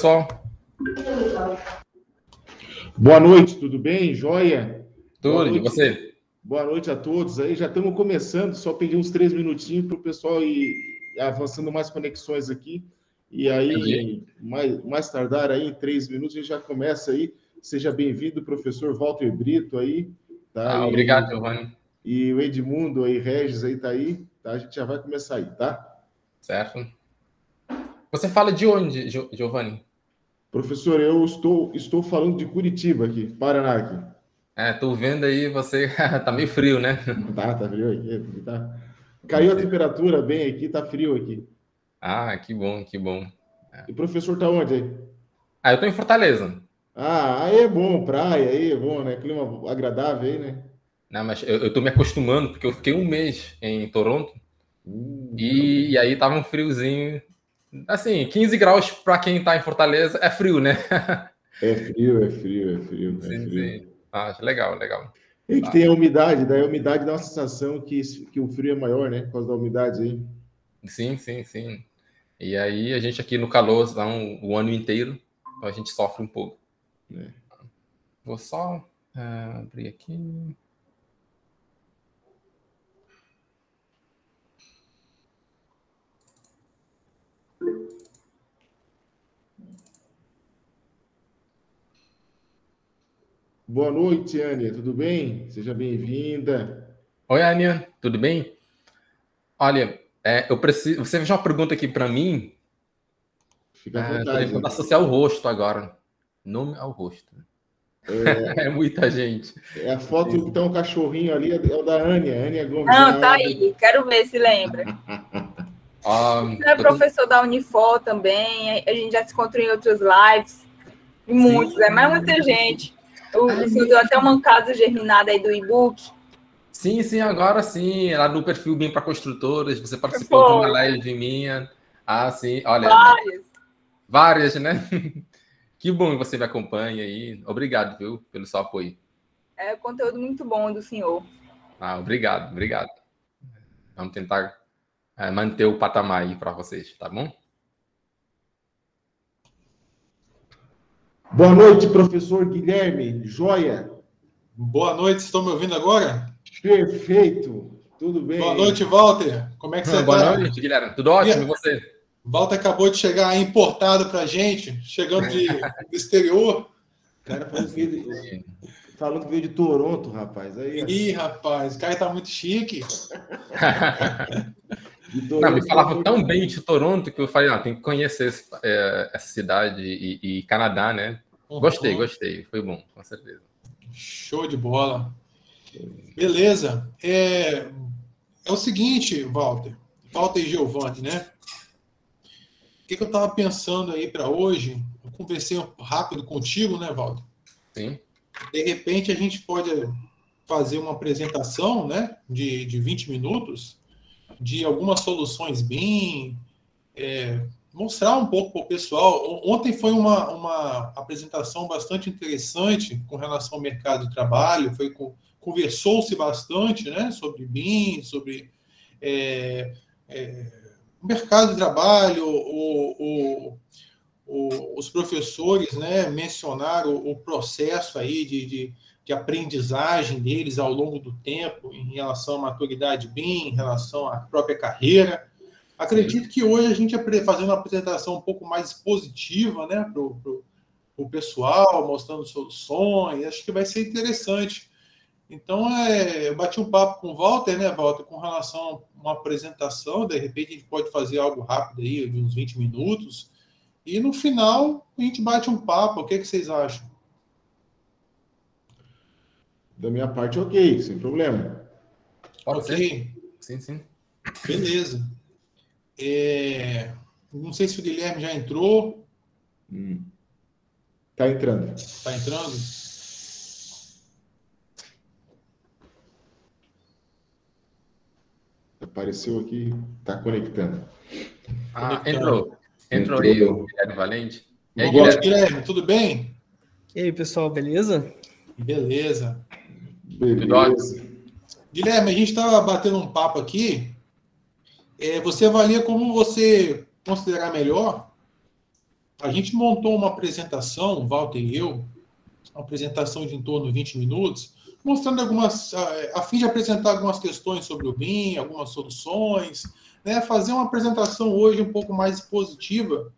Pessoal, boa noite, tudo bem? Joia? tudo, e você? Boa noite a todos aí. Já estamos começando, só pedir uns 3 minutinhos para o pessoal ir avançando mais conexões aqui. E aí, mais tardar aí, em 3 minutos, a gente já começa aí. Seja bem-vindo, professor Walter Brito aí. Tá? Obrigado, Giovanni. E o Edmundo aí, Regis aí, tá aí. Tá? A gente já vai começar aí, tá? Certo. Você fala de onde, Giovanni? Professor, eu estou falando de Curitiba aqui, Paraná aqui. Tô vendo aí, você tá meio frio, né? Tá frio aqui, tá. Caiu a temperatura bem aqui, tá frio aqui. Que bom, que bom. E o professor tá onde aí? Eu tô em Fortaleza. Aí é bom, praia, aí é bom, né? Clima agradável aí, né? Não, mas eu tô me acostumando, porque eu fiquei um mês em Toronto e aí tava um friozinho. Assim, 15 graus para quem tá em Fortaleza é frio, né? É frio. Sim. Legal. E que tem a umidade, daí a umidade dá uma sensação que o frio é maior, né? Por causa da umidade aí. Sim. E aí a gente aqui no calor dá o ano inteiro, então a gente sofre um pouco. Vou só abrir aqui. Boa noite, Ania, tudo bem? Seja bem-vinda. Oi, Ania, tudo bem? Olha, eu preciso. Você fez uma pergunta aqui para mim. Fica à Estou vontade. tentando associar o rosto agora. Nome ao rosto. É muita gente. É a foto que tá um cachorrinho ali, é o da Ania Gomes. Não, tá aí. Quero ver se lembra. Você é professor da Unifor também. A gente já se encontrou em outras lives. E muitos, mas muita gente. O senhor deu até uma casa germinada aí do e-book. Sim, agora sim. Lá no perfil Bem para Construtoras, você participou de uma live minha. Sim, olha. Várias, né? Que bom que você me acompanha aí. Obrigado, viu, pelo seu apoio. É conteúdo muito bom do senhor. Obrigado. Vamos tentar manter o patamar aí para vocês, tá bom? Boa noite, professor Guilherme. Joia. Boa noite, estão me ouvindo agora? Perfeito. Tudo bem? Boa noite, Walter. Como é que você está? Boa noite, Guilherme. Tudo ótimo, e você? Walter acabou de chegar importado para a gente, chegando do exterior. O cara falando que veio de Toronto, rapaz. Ih, rapaz, o cara tá muito chique. Não, me falava tão bem de Toronto que eu falei, tem que conhecer essa cidade e Canadá, né? Gostei. Foi bom, com certeza. Show de bola. Beleza. É o seguinte, Walter e Giovanni, né? O que eu estava pensando aí para hoje? Eu conversei rápido contigo, né, Walter? Sim. De repente, a gente pode fazer uma apresentação, né, de 20 minutos de algumas soluções BIM, mostrar um pouco para o pessoal. Ontem foi uma apresentação bastante interessante com relação ao mercado de trabalho, conversou-se bastante, né, sobre BIM, sobre o mercado de trabalho, os professores, né, mencionaram o processo aí de aprendizagem deles ao longo do tempo em relação à maturidade BIM, em relação à própria carreira. Acredito que hoje a gente fazendo uma apresentação um pouco mais positiva, né, para o pessoal, mostrando soluções, acho que vai ser interessante. Então, eu bati um papo com o Walter, né, Walter, com relação a uma apresentação, de repente a gente pode fazer algo rápido aí, de uns 20 minutos, e no final a gente bate um papo. O que vocês acham? Da minha parte, ok, sem problema. Ok. Sim. Beleza. Não sei se o Guilherme já entrou. Tá entrando. Tá entrando? Apareceu aqui, tá conectando. Entrou aí o Guilherme Valente. E aí, Guilherme, tudo bem? E aí, pessoal, beleza? Beleza. Guilherme, a gente estava batendo um papo aqui. Você avalia como você considerar melhor a gente montou uma apresentação, o Walter e eu, uma apresentação de em torno de 20 minutos, mostrando a fim de apresentar algumas questões sobre o BIM, algumas soluções, né? Fazer uma apresentação hoje um pouco mais positiva,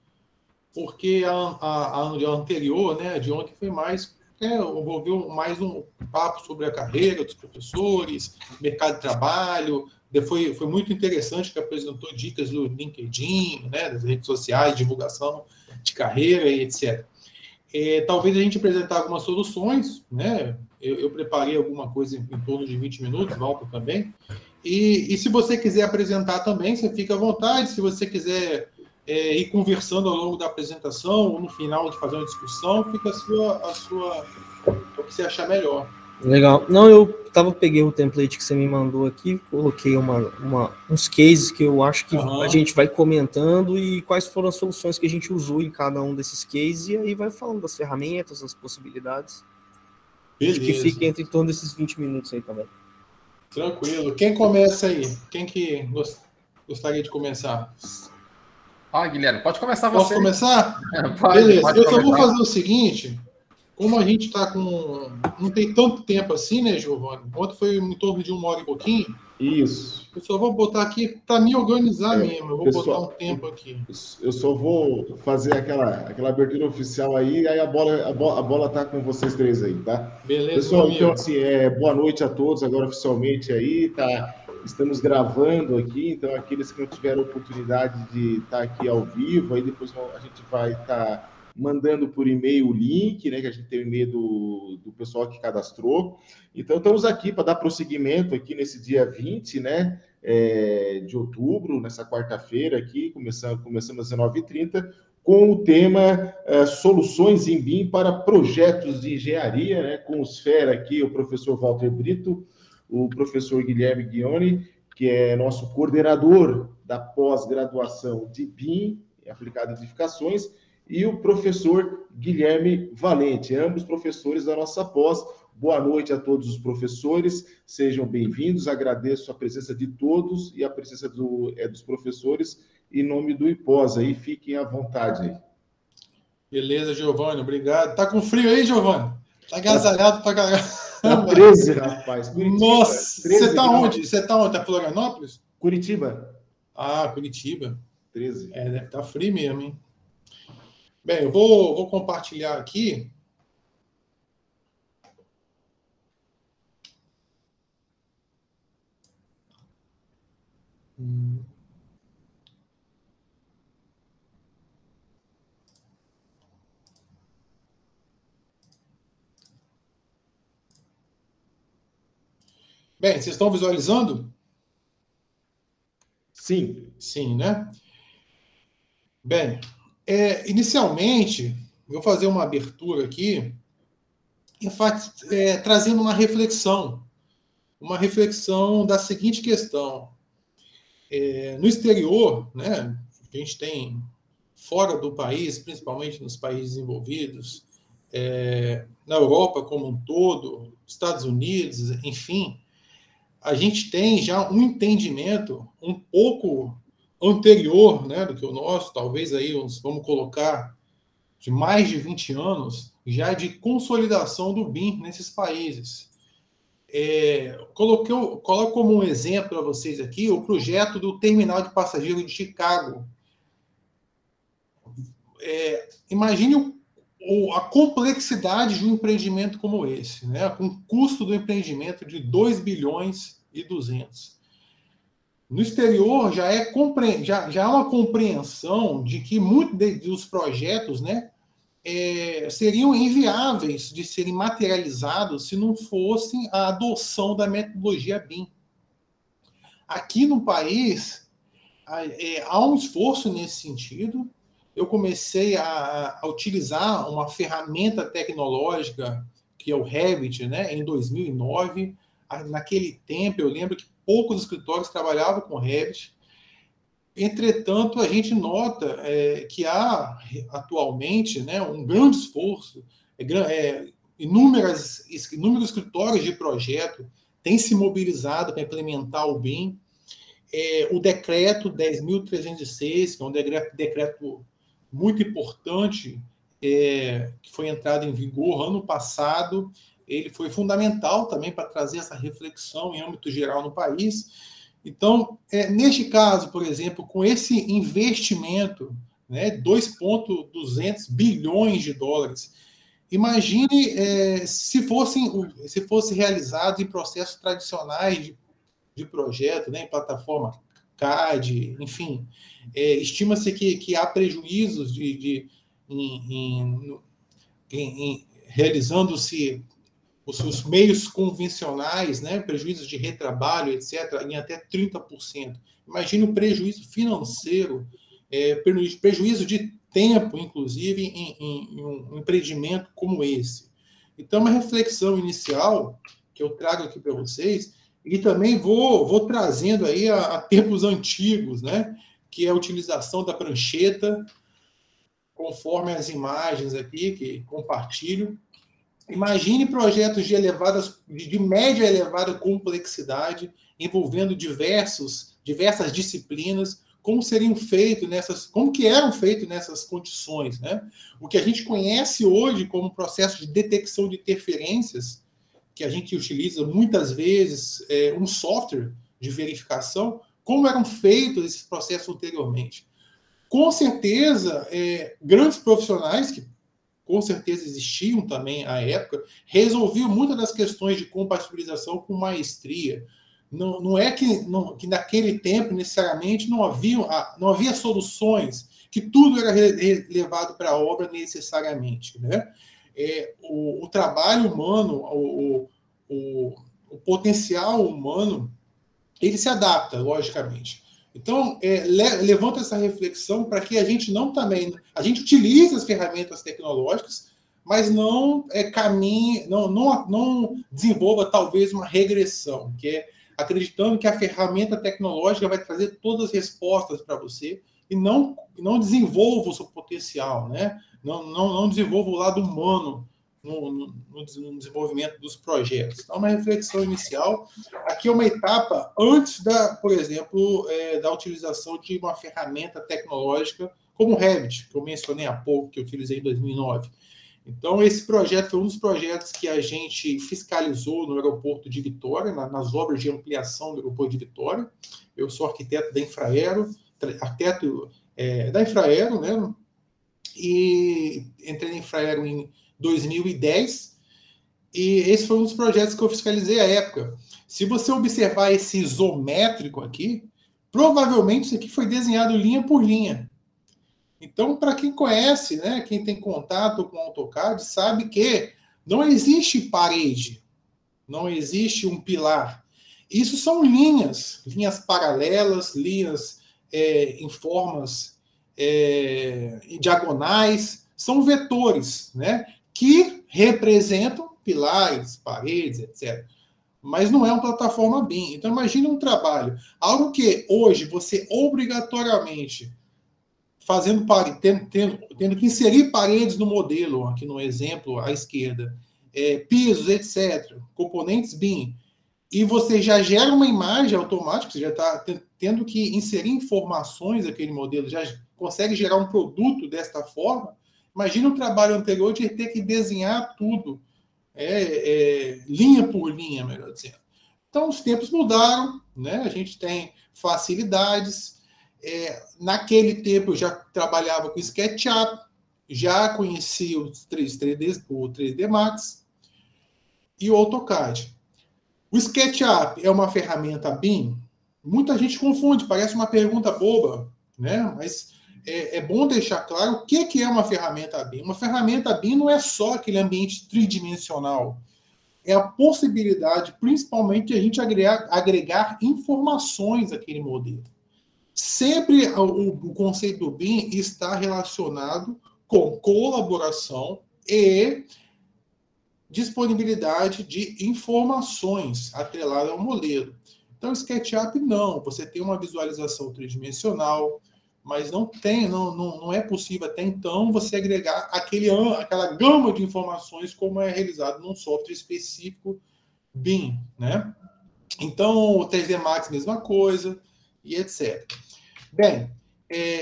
porque a anterior, né, de ontem, foi mais, envolveu mais um papo sobre a carreira dos professores, mercado de trabalho. Foi muito interessante, que apresentou dicas do LinkedIn, né, das redes sociais, divulgação de carreira e etc. Talvez a gente apresentar algumas soluções, né? Eu preparei alguma coisa em torno de 20 minutos, Walter também. E se você quiser apresentar também, você fica à vontade. Se você quiser ir conversando ao longo da apresentação, ou no final de fazer uma discussão, fica o que você achar melhor. Legal. Não, peguei o template que você me mandou aqui, coloquei uns cases que eu acho que a gente vai comentando e quais foram as soluções que a gente usou em cada um desses cases, e aí vai falando das ferramentas, das possibilidades. Beleza. Acho que fica entre em torno desses 20 minutos aí também. Tranquilo. Quem começa aí? Quem que gostaria de começar? Guilherme, pode começar você. Posso começar? Pode, beleza. Pode eu só vou fazer o seguinte, como a gente está não tem tanto tempo assim, né, Giovanni? Ontem foi em torno de 1 hora e pouquinho. Isso. Eu só vou botar aqui para me organizar mesmo. Eu vou botar um tempo aqui. Eu só vou fazer aquela abertura oficial aí a bola tá com vocês três aí, tá? Beleza. Pessoal, então assim, boa noite a todos agora oficialmente aí, tá? Estamos gravando aqui, então aqueles que não tiveram oportunidade de estar aqui ao vivo, aí depois a gente vai estar mandando por e-mail o link, né, que a gente tem o e-mail do pessoal que cadastrou. Então, estamos aqui para dar prosseguimento aqui nesse dia 20, né, de outubro, nessa quarta-feira aqui, começando às 19h30, com o tema Soluções em BIM para Projetos de Engenharia, né, com os fera aqui, o professor Walter Brito, o professor Guilherme Ghioni, que é nosso coordenador da pós-graduação de BIM, aplicado em edificações, e o professor Guilherme Valente, ambos professores da nossa pós. Boa noite a todos os professores, sejam bem-vindos, agradeço a presença de todos e a presença dos professores em nome do IPOS aí, fiquem à vontade aí. Beleza, Giovanni, obrigado. Tá com frio aí, Giovanni? Tá agasalhado pra caralho. Tá 13, rapaz. Curitiba, nossa, você tá onde? Você tá onde? Tá em Florianópolis? Curitiba. Ah, Curitiba. 13. Deve estar frio mesmo, hein? Bem, eu vou compartilhar aqui. Bem, vocês estão visualizando? Sim. Sim, né? Bem, inicialmente, vou fazer uma abertura aqui, trazendo uma reflexão da seguinte questão. No exterior, né, a gente tem, fora do país, principalmente nos países desenvolvidos, na Europa como um todo, Estados Unidos, enfim, a gente tem já um entendimento um pouco anterior, né, do que o nosso, talvez aí vamos colocar de mais de 20 anos, já de consolidação do BIM nesses países. Coloco como um exemplo para vocês aqui o projeto do terminal de passageiros de Chicago. Imagine a complexidade de um empreendimento como esse, né? Com o custo do empreendimento de 2 bilhões e 200. No exterior já há uma compreensão de que muitos dos projetos, né, seriam inviáveis de serem materializados se não fossem a adoção da metodologia BIM. Aqui no país, há um esforço nesse sentido. Eu comecei a utilizar uma ferramenta tecnológica, que é o Revit, né, em 2009. Naquele tempo, eu lembro que poucos escritórios trabalhavam com Revit. Entretanto, a gente nota que há atualmente, né, um grande esforço, inúmeros escritórios de projeto têm se mobilizado para implementar o BIM. O decreto 10.306, que é um decreto muito importante, que foi entrado em vigor ano passado. Ele foi fundamental também para trazer essa reflexão em âmbito geral no país. Então, neste caso, por exemplo, com esse investimento, né, 2,2 bilhões de dólares, imagine se fosse realizado em processos tradicionais de projeto, né, em plataforma CAD, enfim, estima-se que há prejuízos realizando-se os meios convencionais, né, prejuízos de retrabalho, etc., em até 30%. Imagine o prejuízo financeiro, prejuízo de tempo, inclusive, em um empreendimento como esse. Então, uma reflexão inicial que eu trago aqui para vocês, e também vou trazendo aí a tempos antigos, né, que é a utilização da prancheta, conforme as imagens aqui que compartilho. Imagine projetos de média a elevada complexidade, envolvendo diversas disciplinas, como que eram feitos nessas condições, né? O que a gente conhece hoje como processo de detecção de interferências, que a gente utiliza muitas vezes um software de verificação, como eram feitos esses processos anteriormente. Com certeza, grandes profissionais que com certeza existiam também à época, resolviam muitas das questões de compatibilização com maestria. Não é que naquele tempo, necessariamente, não havia soluções, que tudo era levado para a obra necessariamente, né? O trabalho humano, o potencial humano, ele se adapta, logicamente. Então, levanta essa reflexão para que a gente a gente utilize as ferramentas tecnológicas, mas não desenvolva talvez uma regressão, que é acreditando que a ferramenta tecnológica vai trazer todas as respostas para você e não desenvolva o seu potencial, né? Não desenvolva o lado humano no desenvolvimento dos projetos. Então, uma reflexão inicial. Aqui é uma etapa antes por exemplo, da utilização de uma ferramenta tecnológica como o Revit, que eu mencionei há pouco, que eu utilizei em 2009. Então, esse projeto foi um dos projetos que a gente fiscalizou no aeroporto de Vitória, nas obras de ampliação do aeroporto de Vitória. Eu sou arquiteto da Infraero, né? E entrei na Infraero em 2010, e esse foi um dos projetos que eu fiscalizei à época. Se você observar esse isométrico aqui, provavelmente isso aqui foi desenhado linha por linha. Então, para quem conhece, né, quem tem contato com o AutoCAD, sabe que não existe parede, não existe um pilar. Isso são linhas paralelas, linhas em formas diagonais, são vetores, né, que representam pilares, paredes, etc. Mas não é uma plataforma BIM. Então, imagine um trabalho, algo que hoje você obrigatoriamente tendo que inserir paredes no modelo, aqui no exemplo à esquerda, pisos, etc., componentes BIM, e você já gera uma imagem automática, você já está tendo que inserir informações daquele modelo, já consegue gerar um produto desta forma. Imagina o trabalho anterior de ter que desenhar tudo, linha por linha, melhor dizendo. Então, os tempos mudaram, né? A gente tem facilidades. Naquele tempo, eu já trabalhava com SketchUp, já conhecia o 3D Max e o AutoCAD. O SketchUp é uma ferramenta BIM? Muita gente confunde, parece uma pergunta boba, né? Mas é bom deixar claro o que é uma ferramenta BIM. Uma ferramenta BIM não é só aquele ambiente tridimensional. É a possibilidade, principalmente, de a gente agregar informações àquele modelo. Sempre o conceito do BIM está relacionado com colaboração e disponibilidade de informações atrelada ao modelo. Então, o SketchUp não. Você tem uma visualização tridimensional, mas não é possível até então você agregar aquela gama de informações como é realizado num software específico BIM, né? Então, o 3D Max, mesma coisa, e etc. Bem,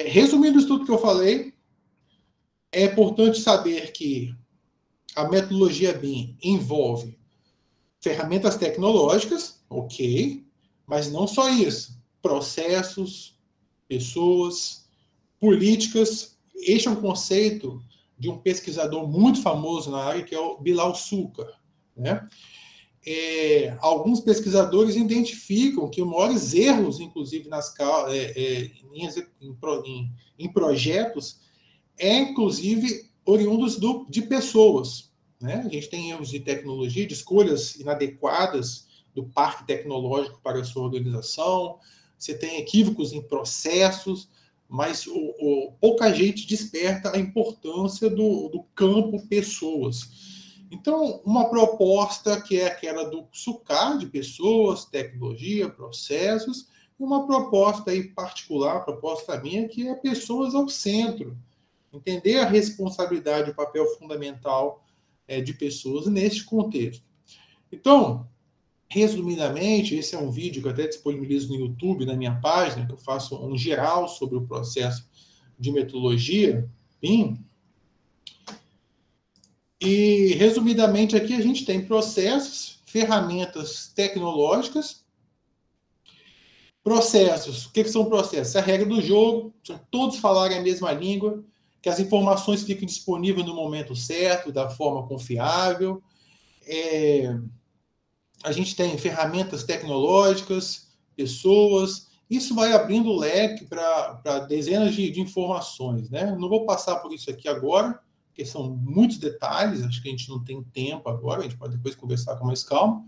resumindo isso tudo que eu falei, É importante saber que a metodologia BIM envolve ferramentas tecnológicas, ok, mas não só isso. Processos, pessoas, políticas. Este é um conceito de um pesquisador muito famoso na área, que é o Bilal Sulcar, né? Alguns pesquisadores identificam que os maiores erros, inclusive em projetos, inclusive oriundos de pessoas, né? A gente tem erros de tecnologia, de escolhas inadequadas do parque tecnológico para a sua organização, você tem equívocos em processos, mas pouca gente desperta a importância do campo pessoas. Então, uma proposta que é aquela do SUCAR, de pessoas, tecnologia, processos, e uma proposta aí particular, proposta minha, que é pessoas ao centro. Entender a responsabilidade, o papel fundamental de pessoas neste contexto. Então, resumidamente, esse é um vídeo que eu até disponibilizo no YouTube, na minha página, que eu faço um geral sobre o processo de metodologia BIM. E, resumidamente, aqui a gente tem processos, ferramentas tecnológicas. Processos. O que são processos? A regra do jogo, todos falarem a mesma língua, que as informações fiquem disponíveis no momento certo, da forma confiável. A gente tem ferramentas tecnológicas, pessoas. Isso vai abrindo o leque para dezenas de informações, né? Não vou passar por isso aqui agora, porque são muitos detalhes, acho que a gente não tem tempo agora, a gente pode depois conversar com mais calma.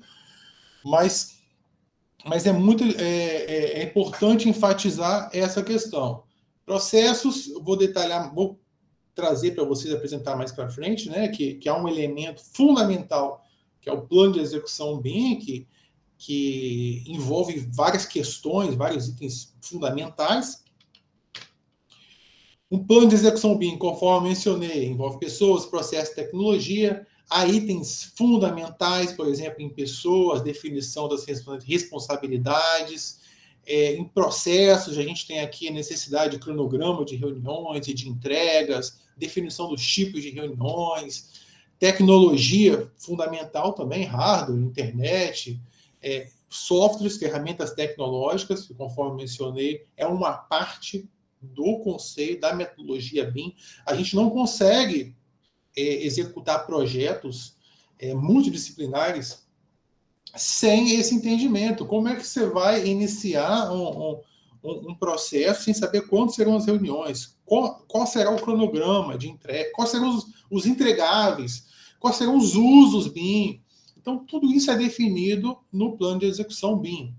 Mas é importante enfatizar essa questão. Processos, eu vou detalhar, vou trazer para vocês, apresentar mais para frente, né, que há um elemento fundamental, que é o plano de execução BIM, que envolve várias questões, vários itens fundamentais. Um plano de execução BIM, conforme mencionei, envolve pessoas, processos, tecnologia. Há itens fundamentais, por exemplo, em pessoas, definição das responsabilidades. Em processos, a gente tem aqui a necessidade de cronograma de reuniões e de entregas, definição dos tipos de reuniões, tecnologia fundamental também, hardware, internet, softwares, ferramentas tecnológicas, que, conforme mencionei, é uma parte do conceito da metodologia BIM. A gente não consegue executar projetos multidisciplinares sem esse entendimento. Como é que você vai iniciar um processo sem saber quando serão as reuniões? Qual será o cronograma de entrega? Quais serão os entregáveis? Quais serão os usos BIM? Então, tudo isso é definido no plano de execução BIM.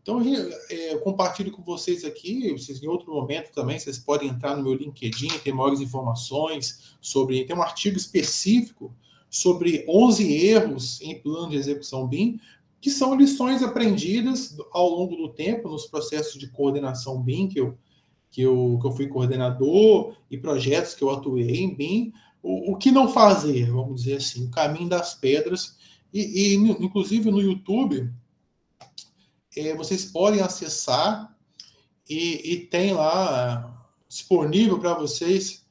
Então, eu compartilho com vocês aqui, vocês, em outro momento também, vocês podem entrar no meu LinkedIn, tem maiores informações sobre... Tem um artigo específico sobre 11 erros em plano de execução BIM, que são lições aprendidas ao longo do tempo nos processos de coordenação BIM, que eu fui coordenador, e projetos que eu atuei em BIM. O que não fazer, vamos dizer assim, o caminho das pedras. E inclusive, no YouTube, vocês podem acessar e tem lá disponível para vocês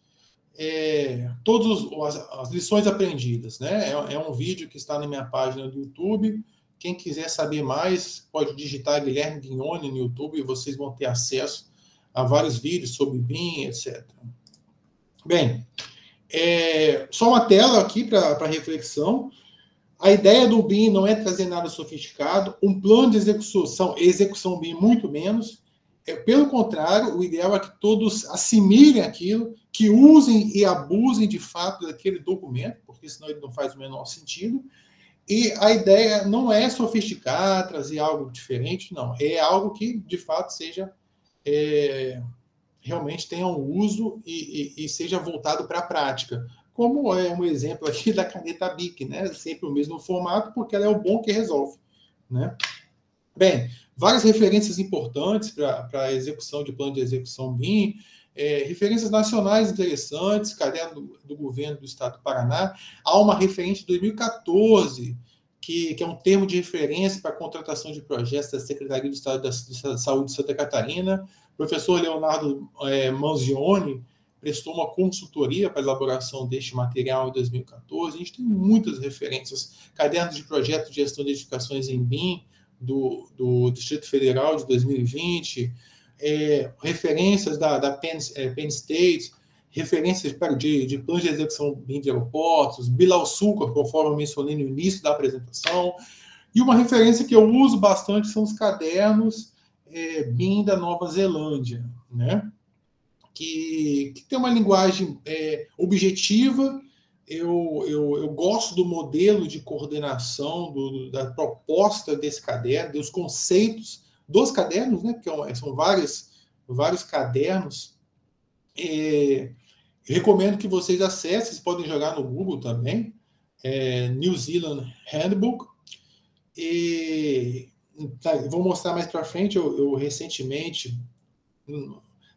todas as lições aprendidas, né? É um vídeo que está na minha página do YouTube. Quem quiser saber mais, pode digitar Guilherme Guignoni no YouTube e vocês vão ter acesso a vários vídeos sobre BIM, etc. Bem, só uma tela aqui para reflexão. A ideia do BIM não é trazer nada sofisticado, um plano de execução BIM muito menos. Pelo contrário, o ideal é que todos assimilem aquilo, que usem e abusem de fato daquele documento, porque senão ele não faz o menor sentido. E a ideia não é sofisticar, trazer algo diferente, não. É algo que, de fato, seja realmente tenha um uso e seja voltado para a prática. Como é um exemplo aqui da caneta Bic, né? Sempre o mesmo formato, porque ela é o bom que resolve, né? Bem, várias referências importantes para a execução de plano de execução BIM, referências nacionais interessantes, caderno do governo do Estado do Paraná. Há uma referência de 2014, que é um termo de referência para a contratação de projetos da Secretaria do Estado da Saúde de Santa Catarina. O professor Leonardo Manzioni prestou uma consultoria para a elaboração deste material em 2014. A gente tem muitas referências. Cadernos de projeto de gestão de edificações em BIM, do Distrito Federal de 2020, referências da Penn State, referências de planos de execução BIM de aeroportos, Bilal Sucre, conforme eu mencionei no início da apresentação. E uma referência que eu uso bastante são os cadernos BIM da Nova Zelândia, né? Que tem uma linguagem objetiva. Eu gosto do modelo de coordenação, da proposta desse caderno, dos conceitos dos cadernos, né? Porque são vários cadernos. Recomendo que vocês acessem, vocês podem jogar no Google também, New Zealand Handbook. Vou mostrar mais para frente. Eu recentemente,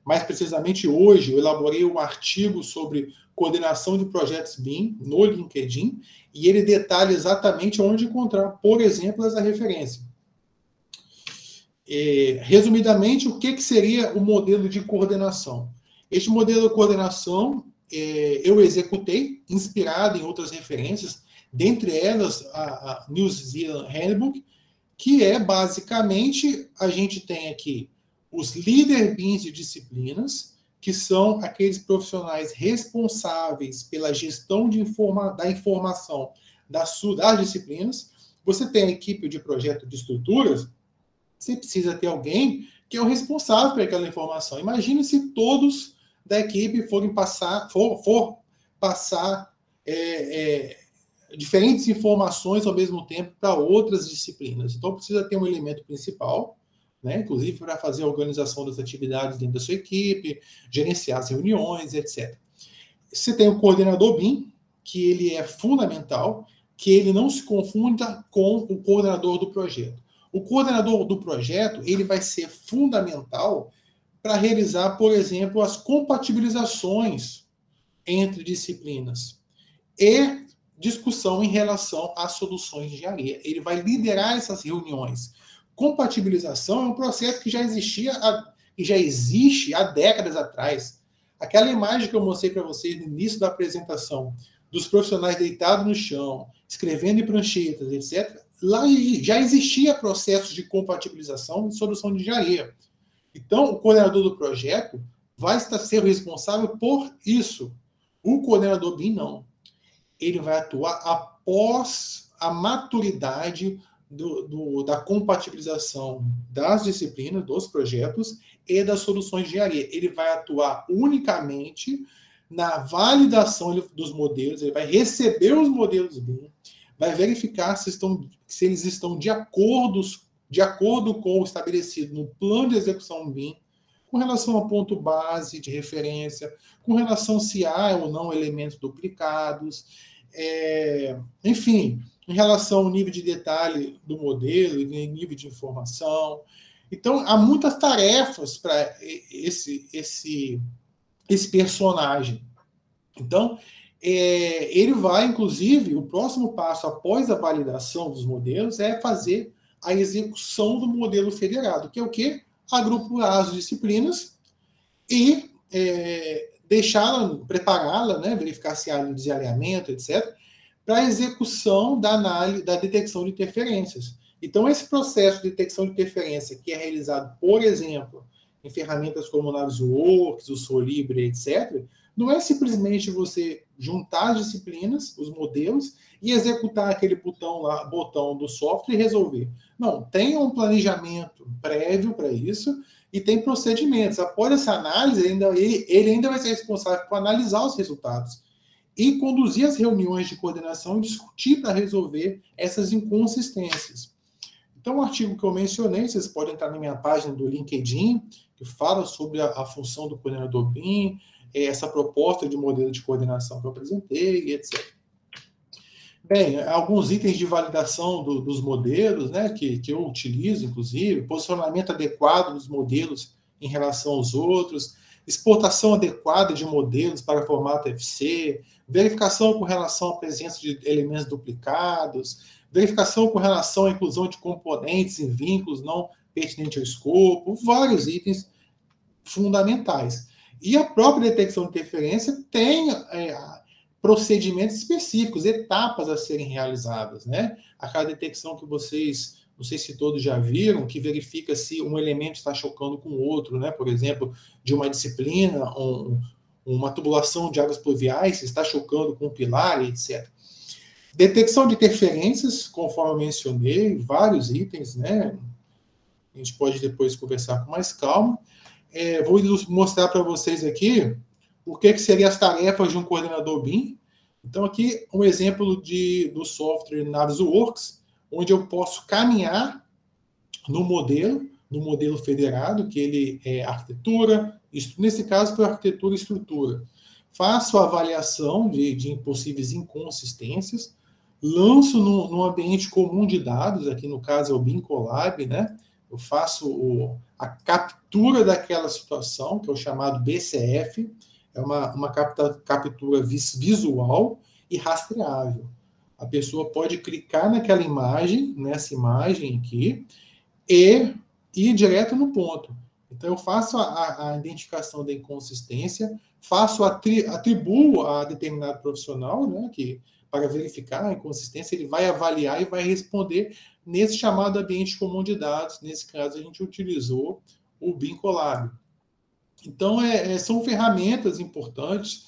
mais precisamente hoje, eu elaborei um artigo sobre coordenação de projetos BIM no LinkedIn, e ele detalha exatamente onde encontrar, por exemplo, essa referência. Resumidamente, o que seria o modelo de coordenação? Este modelo de coordenação eu executei, inspirado em outras referências, dentre elas a New Zealand Handbook, que basicamente, a gente tem aqui os líder BIMs de disciplinas, que são aqueles profissionais responsáveis pela gestão da informação das disciplinas. Você tem a equipe de projeto de estruturas, você precisa ter alguém que é o responsável por aquela informação. Imagine se todos da equipe for passar diferentes informações ao mesmo tempo para outras disciplinas. Então, precisa ter um elemento principal, né, inclusive para fazer a organização das atividades dentro da sua equipe, gerenciar as reuniões, etc. Você tem o coordenador BIM, que ele é fundamental, que ele não se confunda com o coordenador do projeto. O coordenador do projeto, ele vai ser fundamental para realizar, por exemplo, as compatibilizações entre disciplinas e discussão em relação às soluções de engenharia. Ele vai liderar essas reuniões. Compatibilização é um processo que já existe há décadas atrás. Aquela imagem que eu mostrei para vocês no início da apresentação, dos profissionais deitados no chão, escrevendo em pranchetas, etc., lá já existia processos de compatibilização e solução de engenharia. Então, o coordenador do projeto vai ser responsável por isso. O coordenador BIM não. Ele vai atuar após a maturidade da compatibilização das disciplinas, dos projetos e das soluções de engenharia. Ele vai atuar unicamente na validação dos modelos, ele vai receber os modelos BIM, vai verificar se eles estão de acordo com o estabelecido no plano de execução BIM, com relação ao ponto base de referência, com relação se há ou não elementos duplicados, enfim, em relação ao nível de detalhe do modelo e nível de informação. Então, há muitas tarefas para esse personagem. Então, ele vai, inclusive, o próximo passo após a validação dos modelos é fazer a execução do modelo federado, que é o quê? Agrupar as disciplinas e prepará-la, né, verificar se há desalinhamento, etc., para a execução da detecção de interferências. Então, esse processo de detecção de interferência, que é realizado, por exemplo, em ferramentas como o Navisworks, o Solibri, etc., não é simplesmente você juntar as disciplinas, os modelos, e executar aquele botão do software e resolver. Não, tem um planejamento prévio para isso e tem procedimentos. Após essa análise, ele ainda vai ser responsável por analisar os resultados e conduzir as reuniões de coordenação e discutir para resolver essas inconsistências. Então, o artigo que eu mencionei, vocês podem entrar na minha página do LinkedIn, que fala sobre a função do coordenador BIM, essa proposta de modelo de coordenação que eu apresentei, etc. Bem, alguns itens de validação dos modelos, né, que eu utilizo, inclusive, posicionamento adequado dos modelos em relação aos outros, exportação adequada de modelos para formato FC, verificação com relação à presença de elementos duplicados, verificação com relação à inclusão de componentes em vínculos não pertinentes ao escopo, vários itens fundamentais. E a própria detecção de interferência tem procedimentos específicos, etapas a serem realizadas, né? Aquela detecção que vocês, não sei se todos já viram, que verifica se um elemento está chocando com o outro, né? Por exemplo, de uma disciplina, uma tubulação de águas pluviais, se está chocando com um pilar, etc. Detecção de interferências, conforme eu mencionei, vários itens, né? A gente pode depois conversar com mais calma. Vou mostrar para vocês aqui o que seriam as tarefas de um coordenador BIM. Então, aqui um exemplo do software Navisworks, onde eu posso caminhar no modelo federado, que ele é arquitetura, nesse caso foi arquitetura e estrutura. Faço a avaliação de possíveis inconsistências, lanço no ambiente comum de dados, aqui no caso é o BIM Collab, né? Eu faço a captura daquela situação, que é o chamado BCF, é uma captura visual e rastreável. A pessoa pode clicar naquela imagem, nessa imagem aqui, e ir direto no ponto. Então, eu faço a identificação da inconsistência, atribuo a determinado profissional, né, para verificar a inconsistência, ele vai avaliar e vai responder nesse chamado ambiente comum de dados. Nesse caso, a gente utilizou o BIM Collab. Então, são ferramentas importantes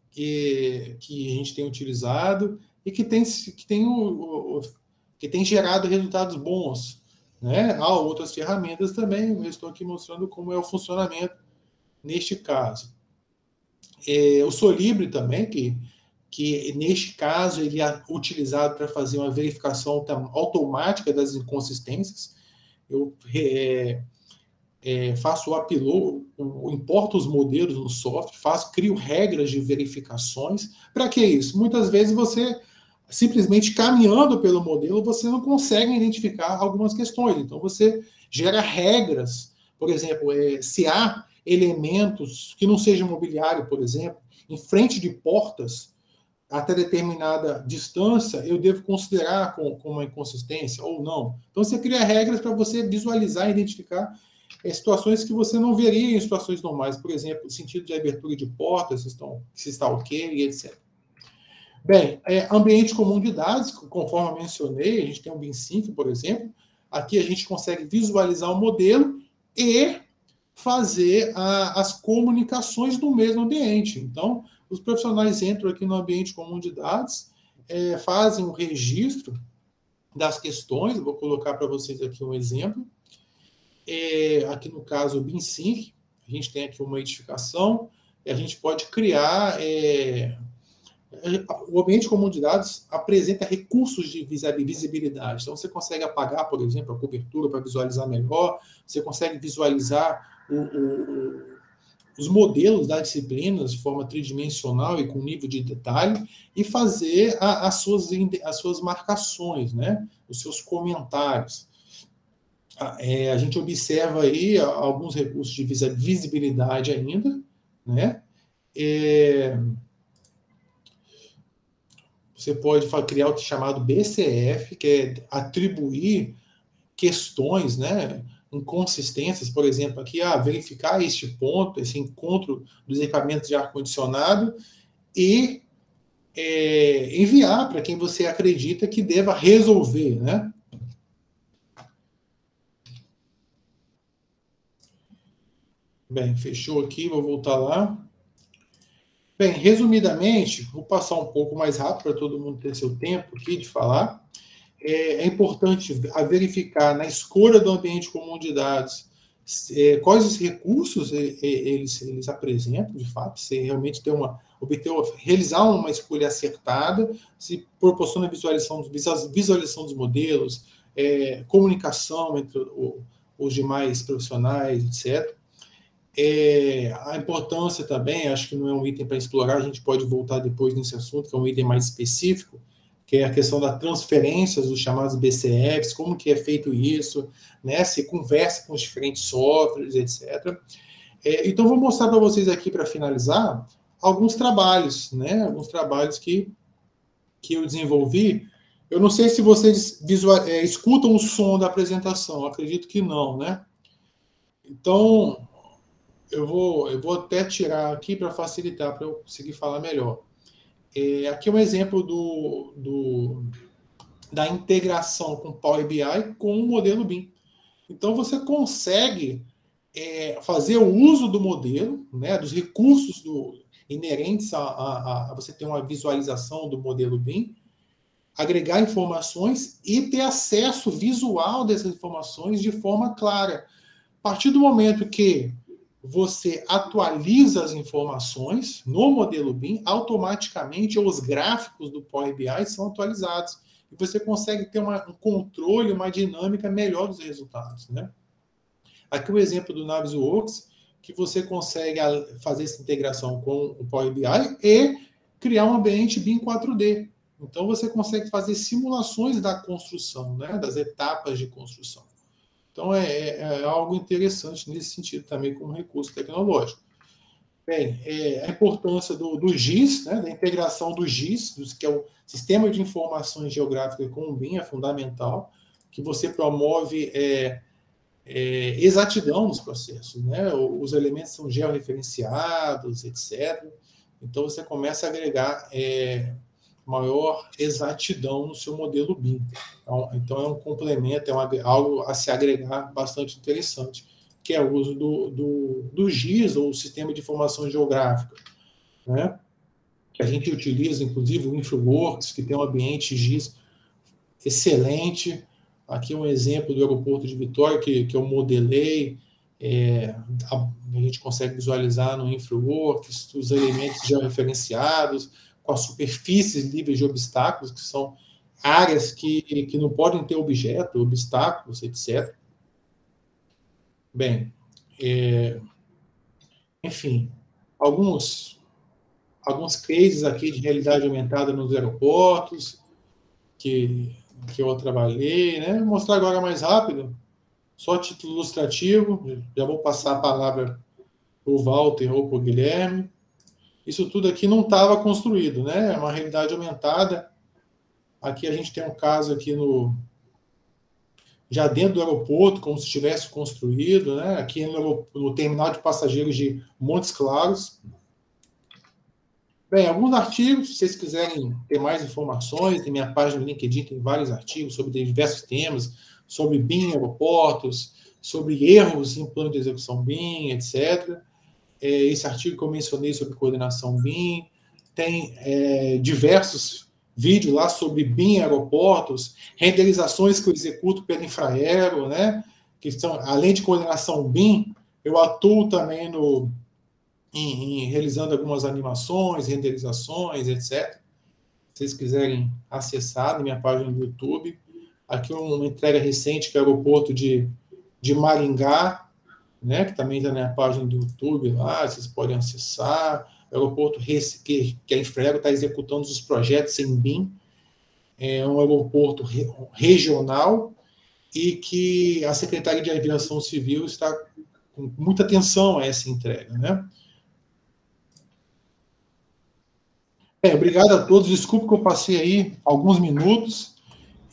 que a gente tem utilizado e que tem gerado resultados bons, né? Há outras ferramentas também, eu estou aqui mostrando como é o funcionamento neste caso. O Solibre também, que neste caso ele é utilizado para fazer uma verificação automática das inconsistências. Eu faço o upload, importo os modelos no software, crio regras de verificações. Para que isso? Muitas vezes você, simplesmente caminhando pelo modelo, você não consegue identificar algumas questões. Então, você gera regras. Por exemplo, se há elementos que não sejam mobiliário, por exemplo, em frente de portas, até determinada distância, eu devo considerar como uma inconsistência ou não. Então, você cria regras para você visualizar e identificar situações que você não veria em situações normais. Por exemplo, o sentido de abertura de portas, se está ok, etc. Bem, ambiente comum de dados, conforme eu mencionei, a gente tem o BIM-Sync, por exemplo. Aqui a gente consegue visualizar o modelo e fazer as comunicações no mesmo ambiente. Então, os profissionais entram aqui no ambiente comum de dados, fazem o registro das questões. Eu vou colocar para vocês aqui um exemplo. Aqui no caso o BIM-Sync, a gente tem aqui uma edificação, e a gente pode criar... o ambiente comum de dados apresenta recursos de visibilidade. Então, você consegue apagar, por exemplo, a cobertura para visualizar melhor, você consegue visualizar os modelos das disciplinas de forma tridimensional e com nível de detalhe, e fazer as suas marcações, né? Os seus comentários. A gente observa aí alguns recursos de visibilidade ainda, né? Você pode criar o chamado BCF, que é atribuir questões, né, inconsistências, por exemplo, aqui, verificar este ponto, esse encontro dos equipamentos de ar-condicionado e enviar para quem você acredita que deva resolver, né? Bem, fechou aqui, vou voltar lá. Bem, resumidamente, vou passar um pouco mais rápido para todo mundo ter seu tempo aqui de falar. É importante verificar na escolha do ambiente comum de dados quais os recursos eles apresentam, de fato, se realmente realizar uma escolha acertada, se proporciona visualização dos modelos, comunicação entre os demais profissionais, etc. A importância também, acho que não é um item para explorar, a gente pode voltar depois nesse assunto, que é um item mais específico, que é a questão da transferência dos chamados BCFs, como que é feito isso, né? Se conversa com os diferentes softwares, etc. Então, vou mostrar para vocês aqui, para finalizar, alguns trabalhos, né? Alguns trabalhos que eu desenvolvi. Eu não sei se vocês escutam o som da apresentação, acredito que não, né? Então, eu vou até tirar aqui para facilitar, para eu conseguir falar melhor. Aqui é um exemplo da integração com Power BI com o modelo BIM. Então, você consegue fazer o uso do modelo, né, dos recursos inerentes a você ter uma visualização do modelo BIM, agregar informações e ter acesso visual dessas informações de forma clara. A partir do momento que você atualiza as informações no modelo BIM, automaticamente os gráficos do Power BI são atualizados. E você consegue ter um controle, uma dinâmica melhor dos resultados, né? Aqui o exemplo do Navisworks, que você consegue fazer essa integração com o Power BI e criar um ambiente BIM 4D. Então você consegue fazer simulações da construção, né? Das etapas de construção. Então é algo interessante nesse sentido também como recurso tecnológico. Bem, a importância do GIS, né, da integração do GIS, que é o Sistema de Informações Geográficas com o BIM, é fundamental, que você promove exatidão nos processos, né? Os elementos são georreferenciados, etc. Então, você começa a agregar maior exatidão no seu modelo BIM. Então, é um complemento, algo a se agregar bastante interessante, que é o uso do GIS, ou Sistema de Informação Geográfica, né? Que a gente utiliza, inclusive, o InfraWorks, que tem um ambiente GIS excelente. Aqui um exemplo do aeroporto de Vitória, que eu modelei. A gente consegue visualizar no InfraWorks os elementos georreferenciados, com as superfícies livres de obstáculos, que são áreas que não podem ter objeto, obstáculos, etc. Bem, enfim, alguns cases aqui de realidade aumentada nos aeroportos que eu trabalhei, né? Vou mostrar agora mais rápido, só título ilustrativo, já vou passar a palavra para o Walter ou para o Guilherme. Isso tudo aqui não estava construído, né? É uma realidade aumentada. Aqui a gente tem um caso aqui já dentro do aeroporto, como se estivesse construído, né? Aqui no terminal de passageiros de Montes Claros. Bem, alguns artigos, se vocês quiserem ter mais informações, em minha página do LinkedIn tem vários artigos sobre diversos temas, sobre BIM em aeroportos, sobre erros em plano de execução BIM, etc. Esse artigo que eu mencionei sobre coordenação BIM, tem diversos vídeos lá sobre BIM em aeroportos, renderizações que eu executo pelo Infraero, né? Que são, além de coordenação BIM, eu atuo também realizando algumas animações, renderizações, etc. Se vocês quiserem acessar na minha página do YouTube. Aqui uma entrega recente, que é o aeroporto de Maringá, né, que também está na minha página do YouTube lá, vocês podem acessar. Aeroporto que a Infraero está executando os projetos em BIM. É um aeroporto regional e que a Secretaria de Aviação Civil está com muita atenção a essa entrega, né? Obrigado a todos. Desculpe que eu passei aí alguns minutos.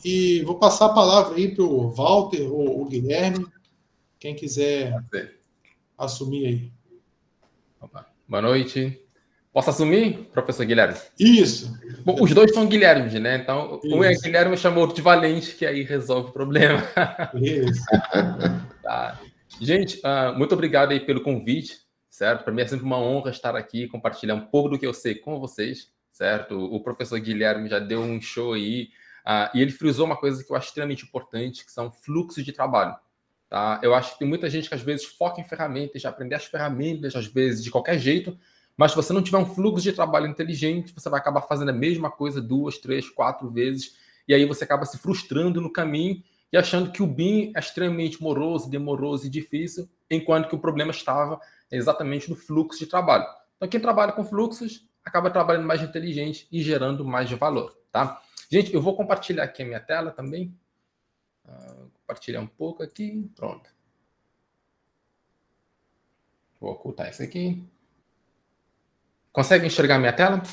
E vou passar a palavra aí para o Walter ou o Guilherme, quem quiser assumir aí. Opa. Boa noite. Posso assumir, professor Guilherme? Isso. Bom, os dois são Guilhermes, né? Então, um é Guilherme e chamou outro de Valente, que aí resolve o problema. Isso. Tá. Gente, muito obrigado aí pelo convite, certo? Para mim é sempre uma honra estar aqui e compartilhar um pouco do que eu sei com vocês, certo? O professor Guilherme já deu um show aí, e ele frisou uma coisa que eu acho extremamente importante, que são fluxos de trabalho. Tá? Eu acho que tem muita gente que às vezes foca em ferramentas, já aprender as ferramentas, às vezes, de qualquer jeito, mas se você não tiver um fluxo de trabalho inteligente, você vai acabar fazendo a mesma coisa 2, 3, 4 vezes, e aí você acaba se frustrando no caminho e achando que o BIM é extremamente moroso, demoroso e difícil, enquanto que o problema estava exatamente no fluxo de trabalho. Então, quem trabalha com fluxos acaba trabalhando mais inteligente e gerando mais valor, tá? Gente, eu vou compartilhar aqui a minha tela também. Compartilhar um pouco aqui. Pronto. Vou ocultar isso aqui. Consegue enxergar a minha tela?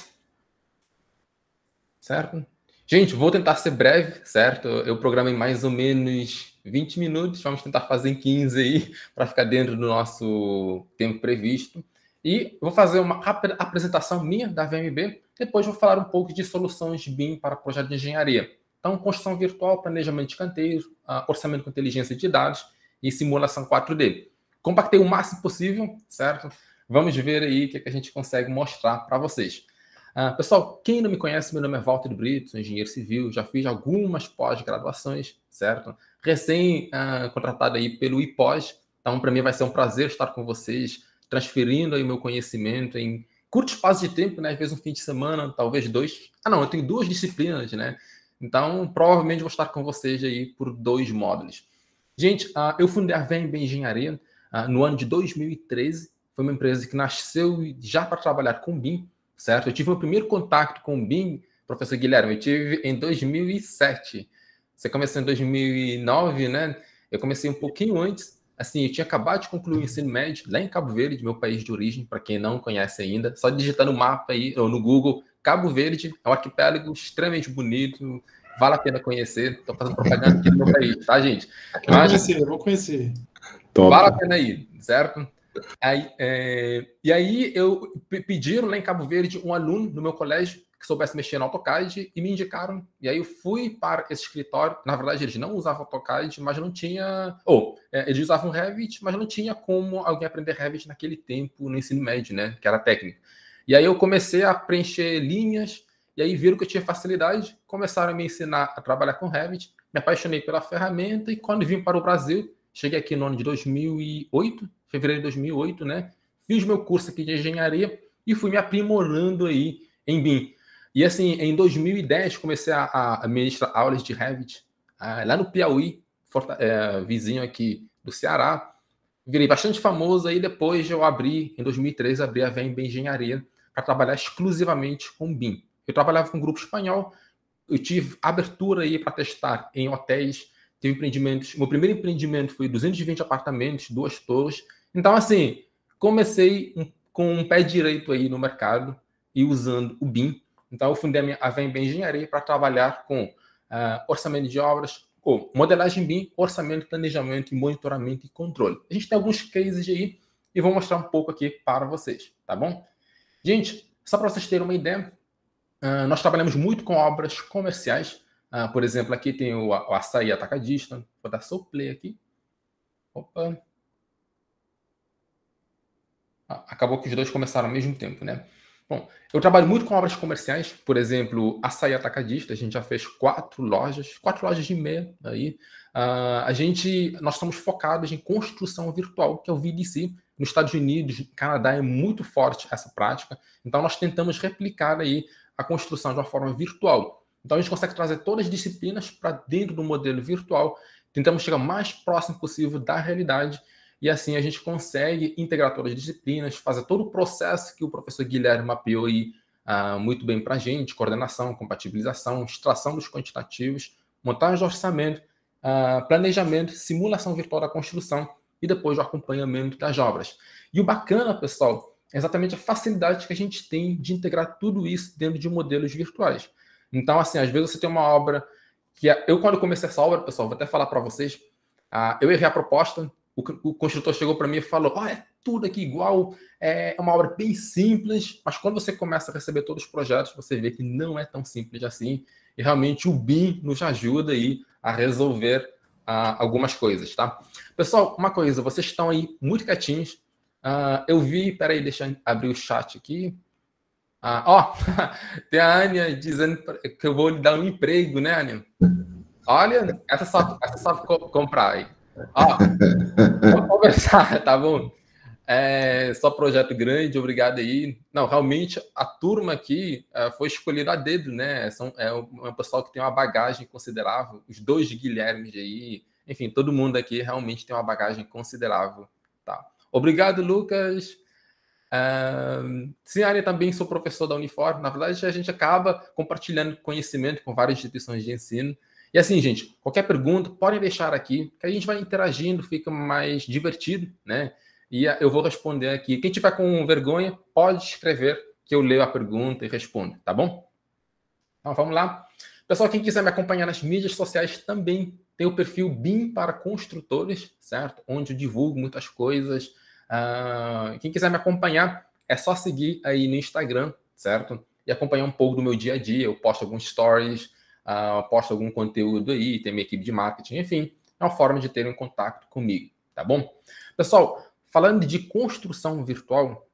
Certo? Gente, vou tentar ser breve, certo? Eu programei mais ou menos 20 minutos, vamos tentar fazer em 15 aí, para ficar dentro do nosso tempo previsto. E vou fazer uma rápida apresentação minha da VMB, depois vou falar um pouco de soluções BIM para projeto de engenharia. Então, construção virtual, planejamento de canteiro, orçamento com inteligência de dados e simulação 4D. Compactei o máximo possível, certo? Vamos ver aí o que a gente consegue mostrar para vocês. Pessoal, quem não me conhece, meu nome é Walter Brito, sou engenheiro civil, já fiz algumas pós-graduações, certo? Recém-contratado aí pelo IPOS, então para mim vai ser um prazer estar com vocês, transferindo aí meu conhecimento em curto espaço de tempo, né? Às vezes um fim de semana, talvez 2. Eu tenho 2 disciplinas, né? Então, provavelmente vou estar com vocês aí por 2 módulos. Gente, eu fundei a VMB Engenharia no ano de 2013. Foi uma empresa que nasceu já para trabalhar com BIM, certo? Eu tive meu primeiro contato com o BIM, professor Guilherme, eu tive em 2007. Você começou em 2009, né? Eu comecei um pouquinho antes. Assim, eu tinha acabado de concluir o ensino médio lá em Cabo Verde, meu país de origem, para quem não conhece ainda. Só digitando o mapa aí, ou no Google, Cabo Verde é um arquipélago extremamente bonito, vale a pena conhecer. Estou fazendo propaganda aqui no meu país, tá, gente? Eu vou conhecer. Top. Vale a pena ir, certo? E aí eu pediram lá em Cabo Verde um aluno no meu colégio que soubesse mexer no AutoCAD e me indicaram. E aí eu fui para esse escritório. Na verdade, eles não usavam AutoCAD, mas não tinha... eles usavam Revit, mas não tinha como alguém aprender Revit naquele tempo no ensino médio, né? Que era técnico. E aí eu comecei a preencher linhas, e aí viram que eu tinha facilidade, começaram a me ensinar a trabalhar com Revit, me apaixonei pela ferramenta, e quando vim para o Brasil, cheguei aqui no ano de 2008, fevereiro de 2008, né? Fiz meu curso aqui de engenharia e fui me aprimorando aí em BIM. E assim, em 2010, comecei a ministrar aulas de Revit lá no Piauí, vizinho aqui do Ceará. Virei bastante famoso, aí depois eu em 2013, abri a VMB Engenharia para trabalhar exclusivamente com BIM. Eu trabalhava com um grupo espanhol, eu tive abertura aí para testar em hotéis, tive empreendimentos. Meu primeiro empreendimento foi 220 apartamentos, 2 torres. Então, assim, comecei com um pé direito aí no mercado e usando o BIM. Então, eu fundei a VMB Engenharia para trabalhar com orçamento de obras, modelagem BIM, orçamento, planejamento, monitoramento e controle. A gente tem alguns cases aí e vou mostrar um pouco aqui para vocês, tá bom? Gente, só para vocês terem uma ideia, nós trabalhamos muito com obras comerciais. Por exemplo, aqui tem o açaí atacadista. Vou dar só o play aqui. Opa. Acabou que os dois começaram ao mesmo tempo, né? Bom, eu trabalho muito com obras comerciais. Por exemplo, açaí atacadista. A gente já fez 4 lojas e meia aí. Nós estamos focados em construção virtual, que é o VDC. Nos Estados Unidos, no Canadá, é muito forte essa prática. Então, nós tentamos replicar aí a construção de uma forma virtual. Então, a gente consegue trazer todas as disciplinas para dentro do modelo virtual. Tentamos chegar o mais próximo possível da realidade. E assim a gente consegue integrar todas as disciplinas, fazer todo o processo que o professor Guilherme mapeou aí muito bem para a gente: coordenação, compatibilização, extração dos quantitativos, montagem de orçamento, planejamento, simulação virtual da construção e depois o acompanhamento das obras. E o bacana, pessoal, é exatamente a facilidade que a gente tem de integrar tudo isso dentro de modelos virtuais. Então, assim, às vezes você tem uma obra que... quando eu comecei essa obra, pessoal, vou até falar para vocês, eu errei a proposta. O construtor chegou para mim e falou: é tudo aqui igual, é uma obra bem simples, mas quando você começa a receber todos os projetos, você vê que não é tão simples assim, e realmente o BIM nos ajuda aí a resolver algumas coisas, tá? Pessoal, uma coisa, vocês estão aí muito quietinhos. Eu vi, peraí, deixa eu abrir o chat aqui. Tem a Ania dizendo que eu vou lhe dar um emprego, né, Ania? Olha, essa sabe comprar aí. Vamos conversar, tá bom? Só projeto grande, obrigado aí. Não, realmente a turma aqui foi escolhida a dedo, né? É um pessoal que tem uma bagagem considerável. Os 2 Guilhermes aí, enfim, todo mundo aqui realmente tem uma bagagem considerável, tá? Obrigado, Lucas. Sim, Ari, também sou professor da Unifor. Na verdade, a gente acaba compartilhando conhecimento com várias instituições de ensino. E assim, gente, qualquer pergunta, podem deixar aqui, que a gente vai interagindo, fica mais divertido, né? E eu vou responder aqui. Quem tiver com vergonha, pode escrever, que eu leio a pergunta e respondo, tá bom? Então, vamos lá. Pessoal, quem quiser me acompanhar nas mídias sociais também tem o perfil BIM para construtores, certo? Onde eu divulgo muitas coisas. Quem quiser me acompanhar, é só seguir aí no Instagram, certo? E acompanhar um pouco do meu dia a dia. Eu posto alguns stories, posto algum conteúdo aí, tem minha equipe de marketing, enfim. É uma forma de ter um contato comigo, tá bom? Pessoal, falando de construção virtual,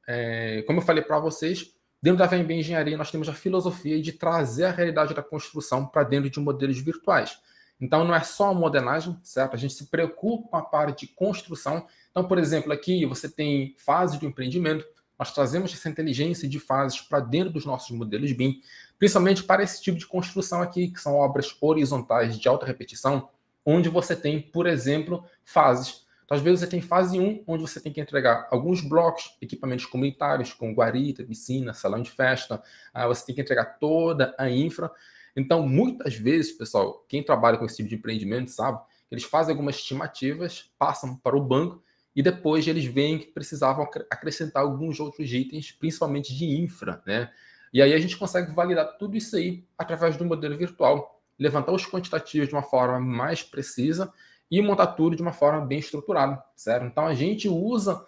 como eu falei para vocês, dentro da VMB Engenharia nós temos a filosofia de trazer a realidade da construção para dentro de modelos virtuais. Então, não é só a modelagem, certo? A gente se preocupa com a parte de construção. Então, por exemplo, aqui você tem fase do empreendimento. Nós trazemos essa inteligência de fases para dentro dos nossos modelos BIM, principalmente para esse tipo de construção aqui, que são obras horizontais de alta repetição, onde você tem, por exemplo, fases. Então, às vezes você tem fase 1, onde você tem que entregar alguns blocos, equipamentos comunitários, como guarita, piscina, salão de festa. Você tem que entregar toda a infra. Então, muitas vezes, pessoal, quem trabalha com esse tipo de empreendimento sabe, eles fazem algumas estimativas, passam para o banco e depois eles veem que precisavam acrescentar alguns outros itens, principalmente de infra, né? E aí a gente consegue validar tudo isso aí através do modelo virtual, levantar os quantitativos de uma forma mais precisa e montar tudo de uma forma bem estruturada, certo? Então, a gente usa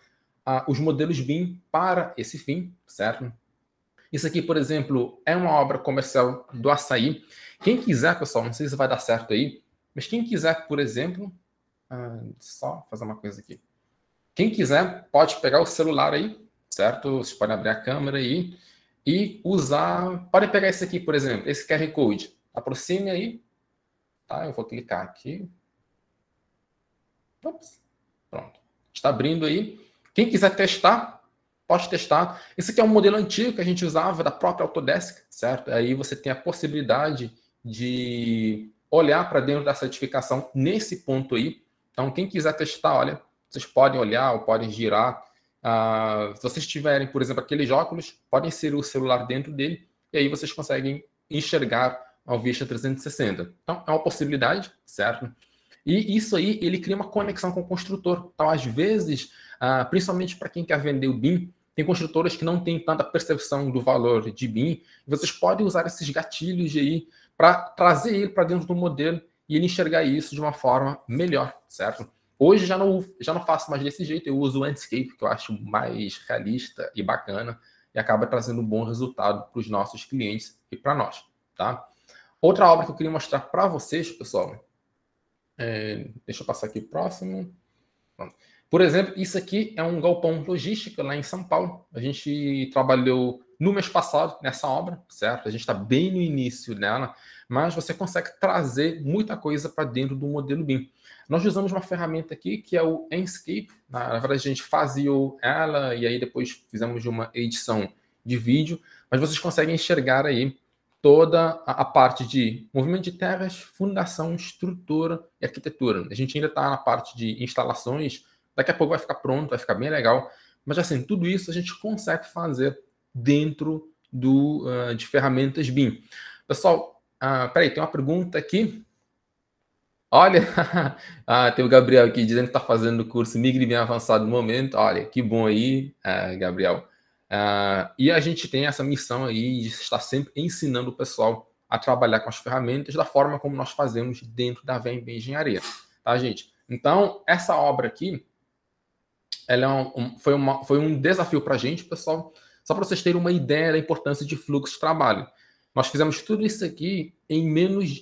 os modelos BIM para esse fim, certo? Isso aqui, por exemplo, é uma obra comercial do Açaí. Quem quiser, pessoal, não sei se vai dar certo aí, mas quem quiser, por exemplo... só fazer uma coisa aqui. Quem quiser, pode pegar o celular aí, certo? Vocês podem abrir a câmera aí e usar... Podem pegar esse aqui, por exemplo, esse QR Code. Aproxime aí. Tá? Eu vou clicar aqui. Ops. Pronto. Está abrindo aí. Quem quiser testar, pode testar. Esse aqui é um modelo antigo que a gente usava da própria Autodesk, certo? Aí você tem a possibilidade de olhar para dentro da certificação nesse ponto aí. Então, quem quiser testar, olha, vocês podem olhar ou podem girar. Se vocês tiverem, por exemplo, aqueles óculos, podem inserir o celular dentro dele e aí vocês conseguem enxergar ao Vista 360. Então, é uma possibilidade, certo? E isso aí, ele cria uma conexão com o construtor. Então, às vezes, principalmente para quem quer vender o BIM, tem construtoras que não têm tanta percepção do valor de BIM. Vocês podem usar esses gatilhos aí para trazer ele para dentro do modelo e ele enxergar isso de uma forma melhor, certo? Hoje já não faço mais desse jeito, eu uso o Enscape, que eu acho mais realista e bacana, e acaba trazendo um bom resultado para os nossos clientes e para nós, tá? Outra obra que eu queria mostrar para vocês, pessoal, deixa eu passar aqui próximo. Por exemplo, isso aqui é um galpão logístico lá em São Paulo. A gente trabalhou no mês passado nessa obra, certo? A gente está bem no início dela, mas você consegue trazer muita coisa para dentro do modelo BIM. Nós usamos uma ferramenta aqui que é o Enscape. Na verdade, a gente fazia ela e aí depois fizemos uma edição de vídeo, mas vocês conseguem enxergar aí toda a parte de movimento de terras, fundação, estrutura e arquitetura. A gente ainda está na parte de instalações, daqui a pouco vai ficar pronto, vai ficar bem legal, mas assim, tudo isso a gente consegue fazer dentro de ferramentas BIM. Pessoal, peraí, tem uma pergunta aqui. Olha, tem o Gabriel aqui dizendo que está fazendo o curso Migre Bem Avançado no momento. Olha, que bom aí, Gabriel. E a gente tem essa missão aí de estar sempre ensinando o pessoal a trabalhar com as ferramentas da forma como nós fazemos dentro da VMB Engenharia, tá, gente? Então, essa obra aqui, ela foi um desafio para a gente, pessoal, só para vocês terem uma ideia da importância de fluxo de trabalho. Nós fizemos tudo isso aqui em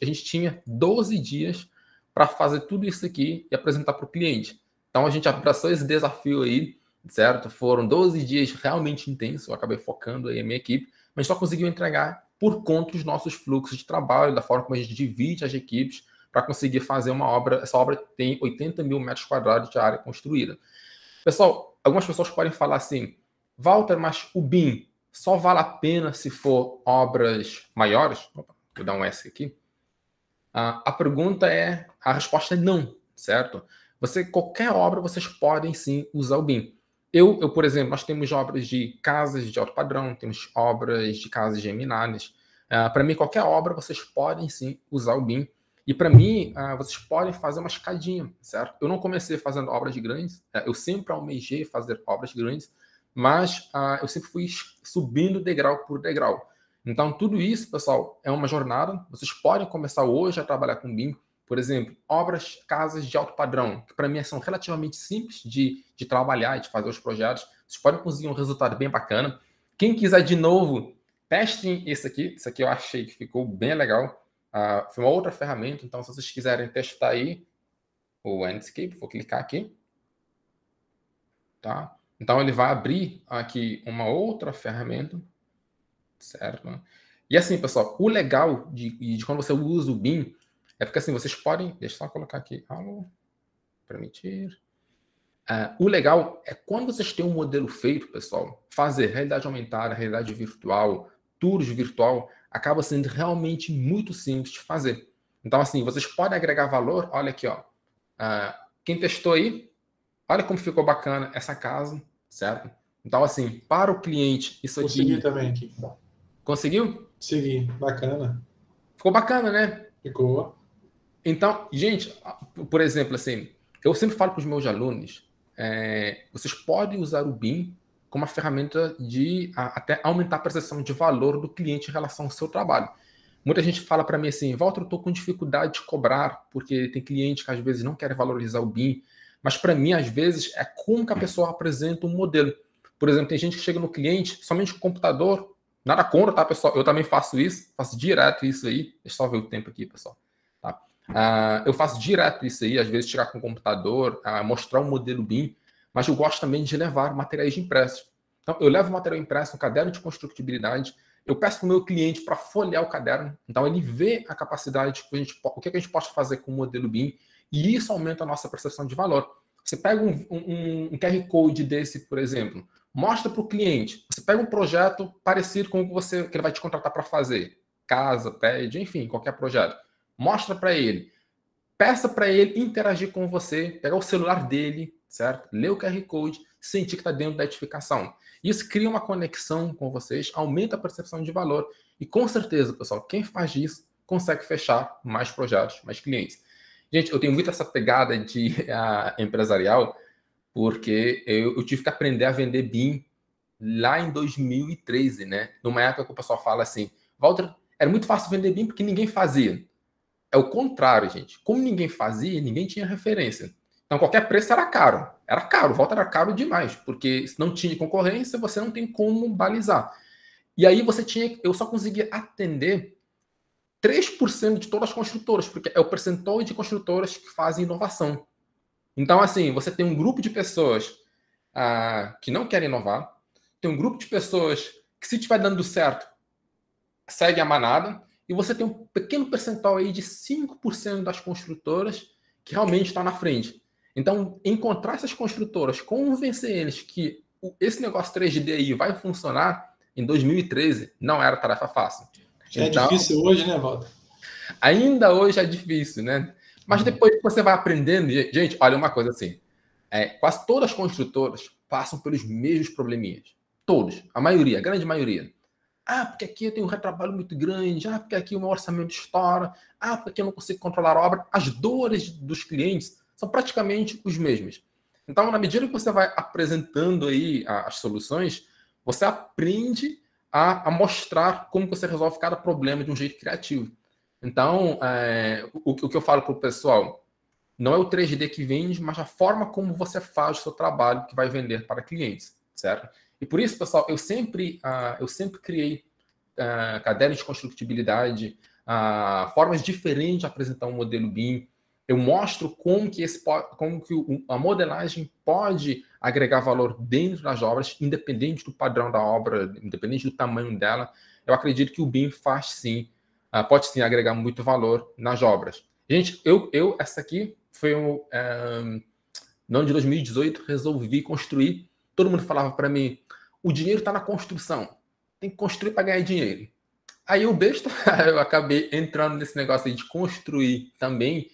a gente tinha 12 dias para fazer tudo isso aqui e apresentar para o cliente. Então, a gente abraçou esse desafio aí, certo? Foram 12 dias realmente intensos, eu acabei focando aí a minha equipe, mas só conseguiu entregar por conta dos nossos fluxos de trabalho, da forma como a gente divide as equipes para conseguir fazer uma obra. Essa obra tem 80 mil metros quadrados de área construída. Pessoal, algumas pessoas podem falar assim, Walter, mas o BIM só vale a pena se for obras maiores? Opa, vou dar um S aqui. A resposta é não, certo? Qualquer obra, vocês podem sim usar o BIM. Eu, por exemplo, nós temos obras de casas de alto padrão, temos obras de casas geminadas. Para mim, qualquer obra, vocês podem sim usar o BIM. E para mim, vocês podem fazer uma escadinha, certo? Eu não comecei fazendo obras grandes, eu sempre almejei fazer obras grandes, mas eu sempre fui subindo degrau por degrau. Então, tudo isso, pessoal, é uma jornada. Vocês podem começar hoje a trabalhar com BIM. por exemplo, obras, casas de alto padrão, que para mim são relativamente simples de trabalhar e de fazer os projetos. Vocês podem conseguir um resultado bem bacana. Quem quiser de novo, testem esse aqui. Esse aqui eu achei que ficou bem legal. Foi uma outra ferramenta, então se vocês quiserem testar aí o Enscape, vou clicar aqui. Tá? Então ele vai abrir aqui uma outra ferramenta, certo? E assim, pessoal, o legal de quando você usa o BIM é porque assim, vocês podem, deixa eu só colocar aqui, permitir. O legal é quando vocês têm um modelo feito, pessoal, fazer realidade aumentada, realidade virtual, tours virtual, acaba sendo realmente muito simples de fazer. Então assim, vocês podem agregar valor, olha aqui, ó. Quem testou aí, olha como ficou bacana essa casa, certo? Então assim, para o cliente, isso aqui... Consegui também aqui. Conseguiu? Consegui, bacana. Ficou bacana, né? Ficou. Então, gente, por exemplo, assim, eu sempre falo para os meus alunos, vocês podem usar o BIM como uma ferramenta de até aumentar a percepção de valor do cliente em relação ao seu trabalho. Muita gente fala para mim assim, Walter, eu estou com dificuldade de cobrar, porque tem cliente que às vezes não quer valorizar o BIM, mas para mim, às vezes, é como que a pessoa apresenta um modelo. Por exemplo, tem gente que chega no cliente somente com o computador, nada contra, tá, pessoal? Eu também faço isso, faço direto isso aí. Deixa eu só ver o tempo aqui, pessoal. Tá? Eu faço direto isso aí, às vezes chegar com o computador, mostrar um modelo BIM, mas eu gosto também de levar materiais impressos. Então, eu levo material impresso, um caderno de construtibilidade, eu peço para o meu cliente para folhear o caderno, então ele vê a capacidade, o que a gente pode fazer com o modelo BIM, e isso aumenta a nossa percepção de valor. Você pega um QR Code desse, por exemplo, mostra para o cliente, você pega um projeto parecido com o que ele vai te contratar para fazer, casa, prédio, enfim, qualquer projeto. Mostra para ele, peça para ele interagir com você, pegar o celular dele, certo? Ler o QR Code, sentir que está dentro da edificação. Isso cria uma conexão com vocês, aumenta a percepção de valor e com certeza, pessoal, quem faz isso consegue fechar mais projetos, mais clientes. Gente, eu tenho muito essa pegada de empresarial, porque eu tive que aprender a vender BIM lá em 2013, né? Numa época que o pessoal fala assim, Walter, era muito fácil vender BIM porque ninguém fazia. É o contrário, gente. Como ninguém fazia, ninguém tinha referência. Então, qualquer preço era caro. Era caro, Walter era caro demais, porque se não tinha concorrência, você não tem como balizar. E aí eu só conseguia atender 3% de todas as construtoras, porque é o percentual de construtoras que fazem inovação. Então, assim, você tem um grupo de pessoas que não querem inovar, tem um grupo de pessoas que, se estiver dando certo, segue a manada, e você tem um pequeno percentual aí de 5% das construtoras que realmente estão na frente. Então, encontrar essas construtoras, convencer eles que esse negócio 3D aí vai funcionar, em 2013, não era tarefa fácil. Já então, é difícil hoje, né, Walter? Ainda hoje é difícil, né? Mas depois que você vai aprendendo... Gente, olha uma coisa assim. Quase todas as construtoras passam pelos mesmos probleminhas. Todos. A maioria, a grande maioria. Porque aqui eu tenho um retrabalho muito grande. Porque aqui o meu orçamento estoura. Porque aqui eu não consigo controlar a obra. As dores dos clientes são praticamente os mesmos. Então, na medida que você vai apresentando aí as soluções, você aprende a mostrar como você resolve cada problema de um jeito criativo. Então, o que eu falo para o pessoal, não é o 3D que vende, mas a forma como você faz o seu trabalho que vai vender para clientes, certo? E por isso, pessoal, eu sempre criei cadernos de construtibilidade, formas diferentes de apresentar um modelo BIM. Eu mostro como que a modelagem pode agregar valor dentro das obras, independente do padrão da obra, independente do tamanho dela. Eu acredito que o BIM faz sim, pode sim agregar muito valor nas obras. Gente, essa aqui foi no ano de 2018, resolvi construir. Todo mundo falava para mim, o dinheiro está na construção, tem que construir para ganhar dinheiro. Aí eu besta, eu acabei entrando nesse negócio aí de construir também.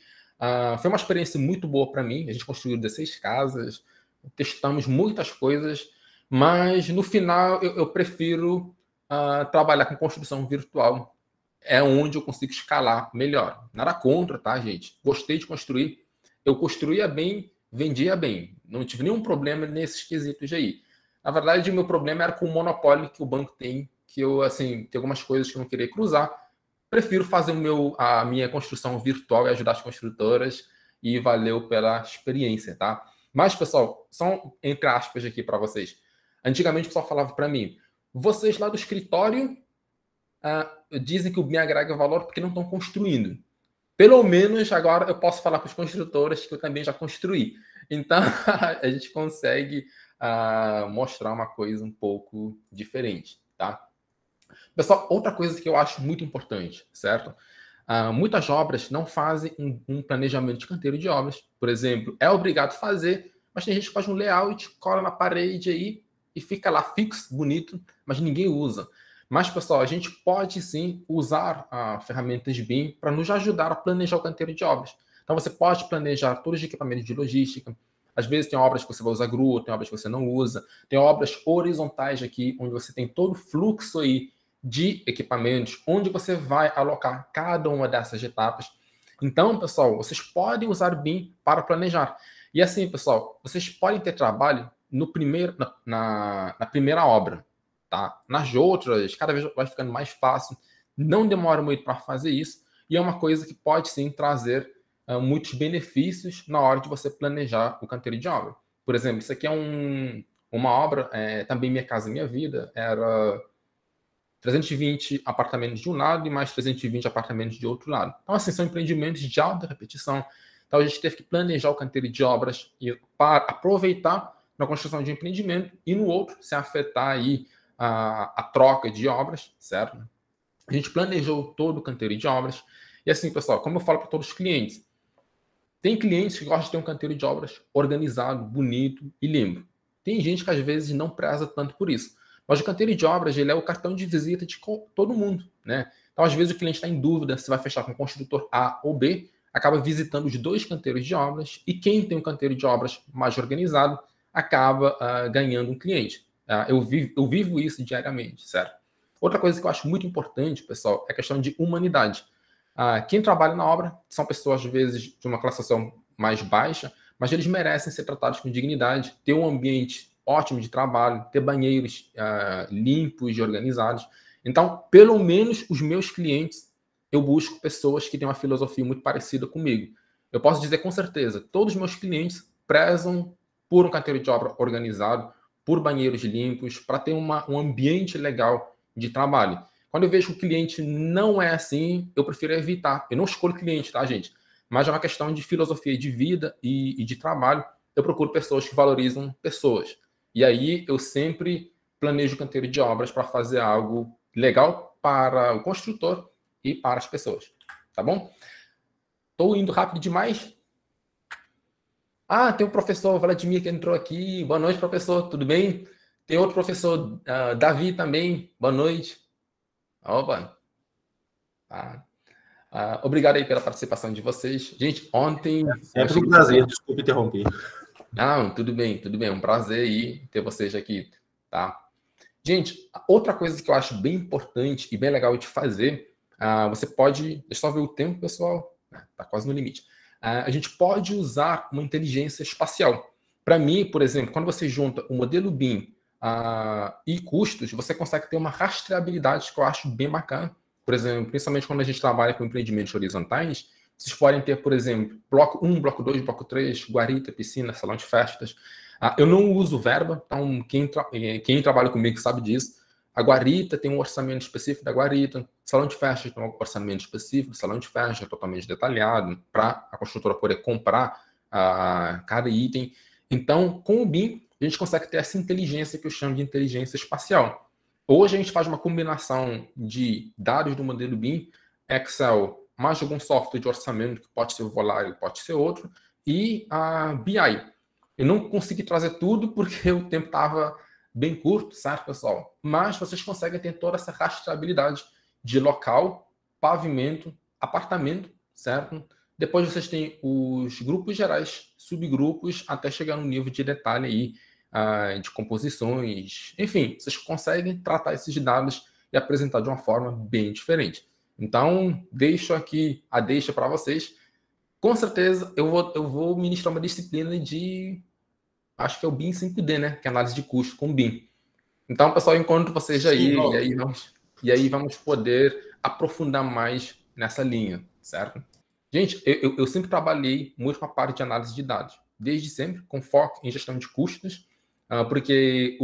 Foi uma experiência muito boa para mim. A gente construiu 16 casas, testamos muitas coisas, mas no final eu prefiro trabalhar com construção virtual. É onde eu consigo escalar melhor. Nada contra, tá, gente? Gostei de construir. Eu construía bem, vendia bem. Não tive nenhum problema nesses quesitos aí. Na verdade, o meu problema era com o monopólio que o banco tem, que eu, assim, tem algumas coisas que eu não queria cruzar. prefiro fazer a minha construção virtual e ajudar as construtoras, e valeu pela experiência, tá? Mas, pessoal, só entre aspas aqui para vocês. Antigamente o pessoal falava para mim, vocês lá do escritório dizem que o BIM agrega valor porque não estão construindo. Pelo menos agora eu posso falar para os construtores que eu também já construí. Então, a gente consegue mostrar uma coisa um pouco diferente, tá? Pessoal, outra coisa que eu acho muito importante, certo? Muitas obras não fazem um planejamento de canteiro de obras. Por exemplo, é obrigado a fazer, mas tem gente que faz um layout, cola na parede aí e fica lá fixo, bonito, mas ninguém usa. Mas, pessoal, a gente pode sim usar ferramentas BIM para nos ajudar a planejar o canteiro de obras. Então, você pode planejar todos os equipamentos de logística. Às vezes tem obras que você vai usar grua, tem obras que você não usa. Tem obras horizontais aqui, onde você tem todo o fluxo aí de equipamentos, onde você vai alocar cada uma dessas etapas. Então, pessoal, vocês podem usar BIM para planejar. E assim, pessoal, vocês podem ter trabalho na primeira obra. Tá? Nas outras, cada vez vai ficando mais fácil. Não demora muito para fazer isso. E é uma coisa que pode, sim, trazer muitos benefícios na hora de você planejar o canteiro de obra. Por exemplo, isso aqui é uma obra, também Minha Casa Minha Vida, era 320 apartamentos de um lado e mais 320 apartamentos de outro lado. Então, assim, são empreendimentos de alta repetição. Então, a gente teve que planejar o canteiro de obras para aproveitar na construção de um empreendimento e no outro, sem afetar aí a troca de obras, certo? A gente planejou todo o canteiro de obras. E assim, pessoal, como eu falo para todos os clientes, tem clientes que gostam de ter um canteiro de obras organizado, bonito e limpo. Tem gente que às vezes não preza tanto por isso. Mas o canteiro de obras, ele é o cartão de visita de todo mundo, né? Então, às vezes, o cliente está em dúvida se vai fechar com o construtor A ou B, acaba visitando os dois canteiros de obras, e quem tem um canteiro de obras mais organizado acaba ganhando um cliente. Eu vivo isso diariamente, certo? Outra coisa que eu acho muito importante, pessoal, é a questão de humanidade. Quem trabalha na obra são pessoas, às vezes, de uma classificação mais baixa, mas eles merecem ser tratados com dignidade, ter um ambiente ótimo de trabalho, ter banheiros limpos e organizados. Então, pelo menos os meus clientes, eu busco pessoas que têm uma filosofia muito parecida comigo. Eu posso dizer com certeza, todos os meus clientes prezam por um canteiro de obra organizado, por banheiros limpos, para ter um ambiente legal de trabalho. Quando eu vejo que o cliente não é assim, eu prefiro evitar. Eu não escolho cliente, tá, gente? Mas é uma questão de filosofia de vida e de trabalho. Eu procuro pessoas que valorizam pessoas. E aí eu sempre planejo o canteiro de obras para fazer algo legal para o construtor e para as pessoas. Tá bom? Estou indo rápido demais. Tem o professor Vladimir que entrou aqui. Boa noite, professor. Tudo bem? Tem outro professor, Davi também. Boa noite. Opa. Obrigado aí pela participação de vocês. Gente, ontem... É um prazer, desculpe interromper. Não, tudo bem. É um prazer aí ter vocês aqui, tá? Gente, outra coisa que eu acho bem importante e bem legal de fazer, você pode... Deixa eu só ver o tempo, pessoal. Tá quase no limite. A gente pode usar uma inteligência espacial. Para mim, por exemplo, quando você junta o modelo BIM e custos, você consegue ter uma rastreabilidade que eu acho bem bacana. Por exemplo, principalmente quando a gente trabalha com empreendimentos horizontais, vocês podem ter, por exemplo, bloco 1, bloco 2, bloco 3, guarita, piscina, salão de festas. Eu não uso verba, então quem trabalha comigo sabe disso. A guarita tem um orçamento específico da guarita, salão de festas tem um orçamento específico do salão de festas, totalmente detalhado, para a construtora poder comprar cada item. Então, com o BIM, a gente consegue ter essa inteligência que eu chamo de inteligência espacial. Hoje a gente faz uma combinação de dados do modelo BIM, Excel, mais algum software de orçamento, que pode ser o Volare, pode ser outro, e a BI. Eu não consegui trazer tudo porque o tempo estava bem curto, certo, pessoal? Mas vocês conseguem ter toda essa rastreabilidade de local, pavimento, apartamento, certo? Depois vocês têm os grupos gerais, subgrupos, até chegar no nível de detalhe aí, de composições. Enfim, vocês conseguem tratar esses dados e apresentar de uma forma bem diferente. Então, deixo aqui a deixa para vocês. Com certeza, eu vou ministrar uma disciplina de... Acho que é o BIM 5D, né? Que é análise de custo com BIM. Então, pessoal, eu encontro vocês aí. E aí vamos poder aprofundar mais nessa linha, certo? Gente, eu sempre trabalhei muito com a parte de análise de dados, desde sempre, com foco em gestão de custos, porque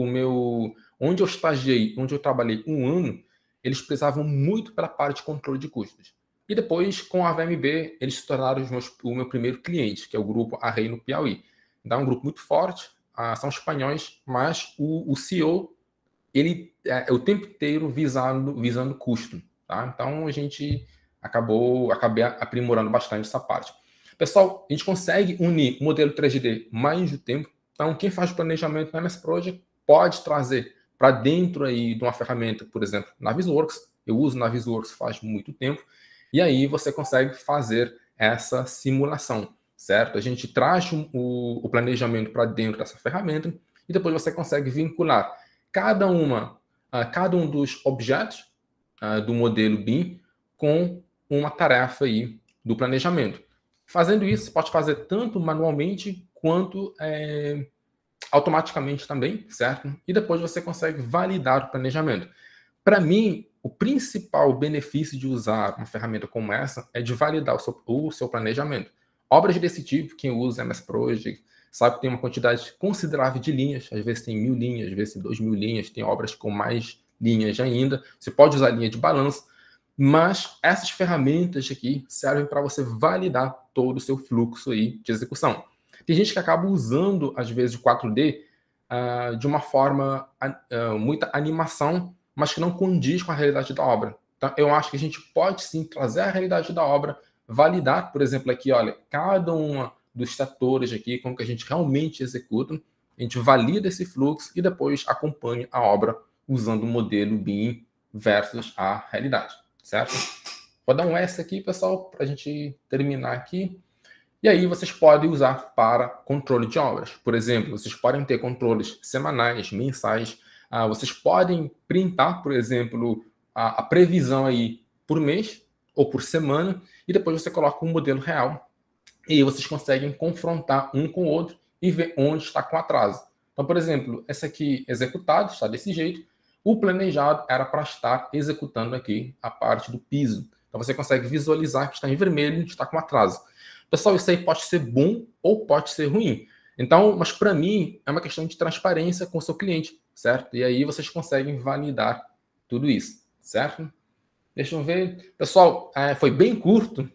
onde eu estagiei, onde eu trabalhei 1 ano, eles precisavam muito pela parte de controle de custos. E depois, com a VMB, eles se tornaram o meu primeiro cliente, que é o grupo Arrei no Piauí. Então, é um grupo muito forte, são espanhóis, mas o CEO, ele é o tempo inteiro visando custo. Tá? Então, a gente acabei aprimorando bastante essa parte. Pessoal, a gente consegue unir o modelo 3D mais do tempo. Então, quem faz o planejamento no MS Project pode trazer para dentro aí de uma ferramenta, por exemplo, Navisworks. Eu uso Navisworks faz muito tempo. E aí você consegue fazer essa simulação, certo? A gente traz o planejamento para dentro dessa ferramenta e depois você consegue vincular cada um dos objetos do modelo BIM com uma tarefa aí do planejamento. Fazendo isso, você pode fazer tanto manualmente quanto automaticamente também, certo? E depois você consegue validar o planejamento. Para mim, o principal benefício de usar uma ferramenta como essa é de validar o seu planejamento. Obras desse tipo, quem usa MS Project, sabe que tem uma quantidade considerável de linhas, às vezes tem 1000 linhas, às vezes tem 2000 linhas, tem obras com mais linhas ainda, você pode usar linha de balanço, mas essas ferramentas aqui servem para você validar todo o seu fluxo aí de execução. Tem gente que acaba usando, às vezes, o 4D de uma forma, muita animação, mas que não condiz com a realidade da obra. Então, eu acho que a gente pode sim trazer a realidade da obra, validar, por exemplo, aqui, olha, cada um dos setores aqui, como que a gente realmente executa, a gente valida esse fluxo e depois acompanha a obra usando o modelo BIM versus a realidade, certo? Vou dar um S aqui, pessoal, para a gente terminar aqui. E aí vocês podem usar para controle de obras. Por exemplo, vocês podem ter controles semanais, mensais. Vocês podem printar, por exemplo, a previsão aí por mês ou por semana e depois você coloca um modelo real e aí vocês conseguem confrontar um com o outro e ver onde está com atraso. Então, por exemplo, esse aqui executado está desse jeito. O planejado era para estar executando aqui a parte do piso. Então, você consegue visualizar que está em vermelho e está com atraso. Pessoal, isso aí pode ser bom ou pode ser ruim. Então, mas para mim, é uma questão de transparência com o seu cliente, certo? E aí vocês conseguem validar tudo isso, certo? Deixa eu ver. Pessoal, foi bem curto,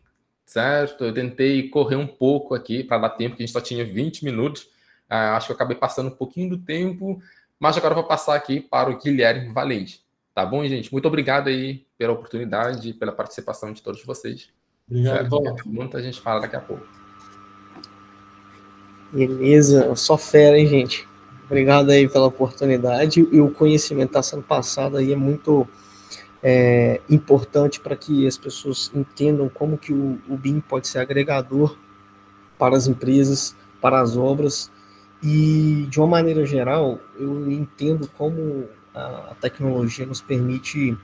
certo? Eu tentei correr um pouco aqui para dar tempo, que a gente só tinha 20 minutos. Acho que eu acabei passando um pouquinho do tempo, mas agora eu vou passar aqui para o Guilherme Valente. Tá bom, gente? Muito obrigado aí pela oportunidade e pela participação de todos vocês. Obrigado, Walter. Pergunta a gente fala daqui a pouco. Beleza, só fera, hein, gente? Obrigado aí pela oportunidade. E o conhecimento está sendo passado aí é muito importante para que as pessoas entendam como que o BIM pode ser agregador para as empresas, para as obras. E, de uma maneira geral, eu entendo como a tecnologia nos permite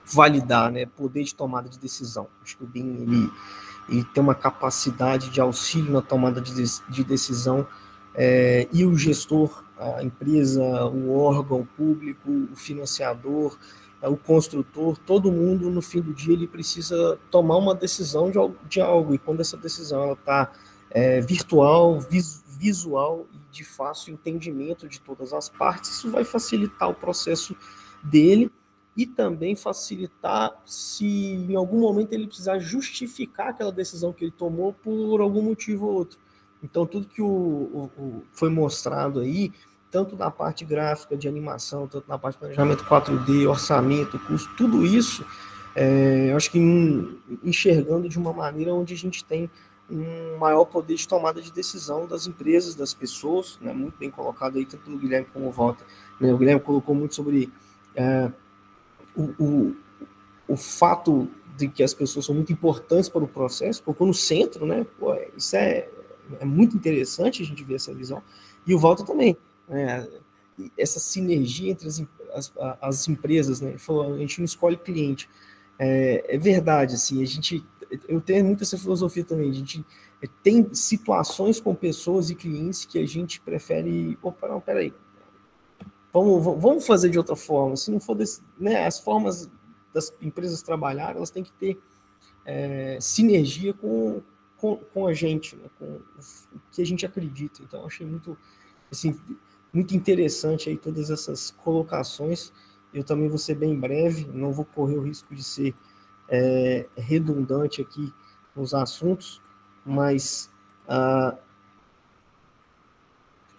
validar, né, poder de tomada de decisão. Acho que o BIM ele tem uma capacidade de auxílio na tomada de decisão, e o gestor, a empresa, o órgão público, o financiador, o construtor, todo mundo, no fim do dia, ele precisa tomar uma decisão de algo, e quando essa decisão está virtual, visual e de fácil entendimento de todas as partes, isso vai facilitar o processo dele e também facilitar se em algum momento ele precisar justificar aquela decisão que ele tomou por algum motivo ou outro. Então, tudo que foi mostrado aí, tanto na parte gráfica de animação, tanto na parte de planejamento 4D, orçamento, custo, tudo isso, eu acho que enxergando de uma maneira onde a gente tem um maior poder de tomada de decisão das empresas, das pessoas, né, muito bem colocado aí, tanto o Guilherme como o Walter. O Guilherme colocou muito sobre o fato de que as pessoas são muito importantes para o processo, colocou no centro, né? Pô, isso é muito interessante a gente ver essa visão. E o Walter também, essa sinergia entre as empresas, né? Ele falou, a gente não escolhe cliente. É verdade, assim, eu tenho muito essa filosofia também, a gente tem situações com pessoas e clientes que a gente prefere, não, peraí, vamos fazer de outra forma, se não for as formas das empresas trabalharem, elas têm que ter sinergia com a gente, né, com o que a gente acredita. Então, achei muito, assim, muito interessante aí todas essas colocações. Eu também vou ser bem breve, não vou correr o risco de ser redundante aqui nos assuntos, mas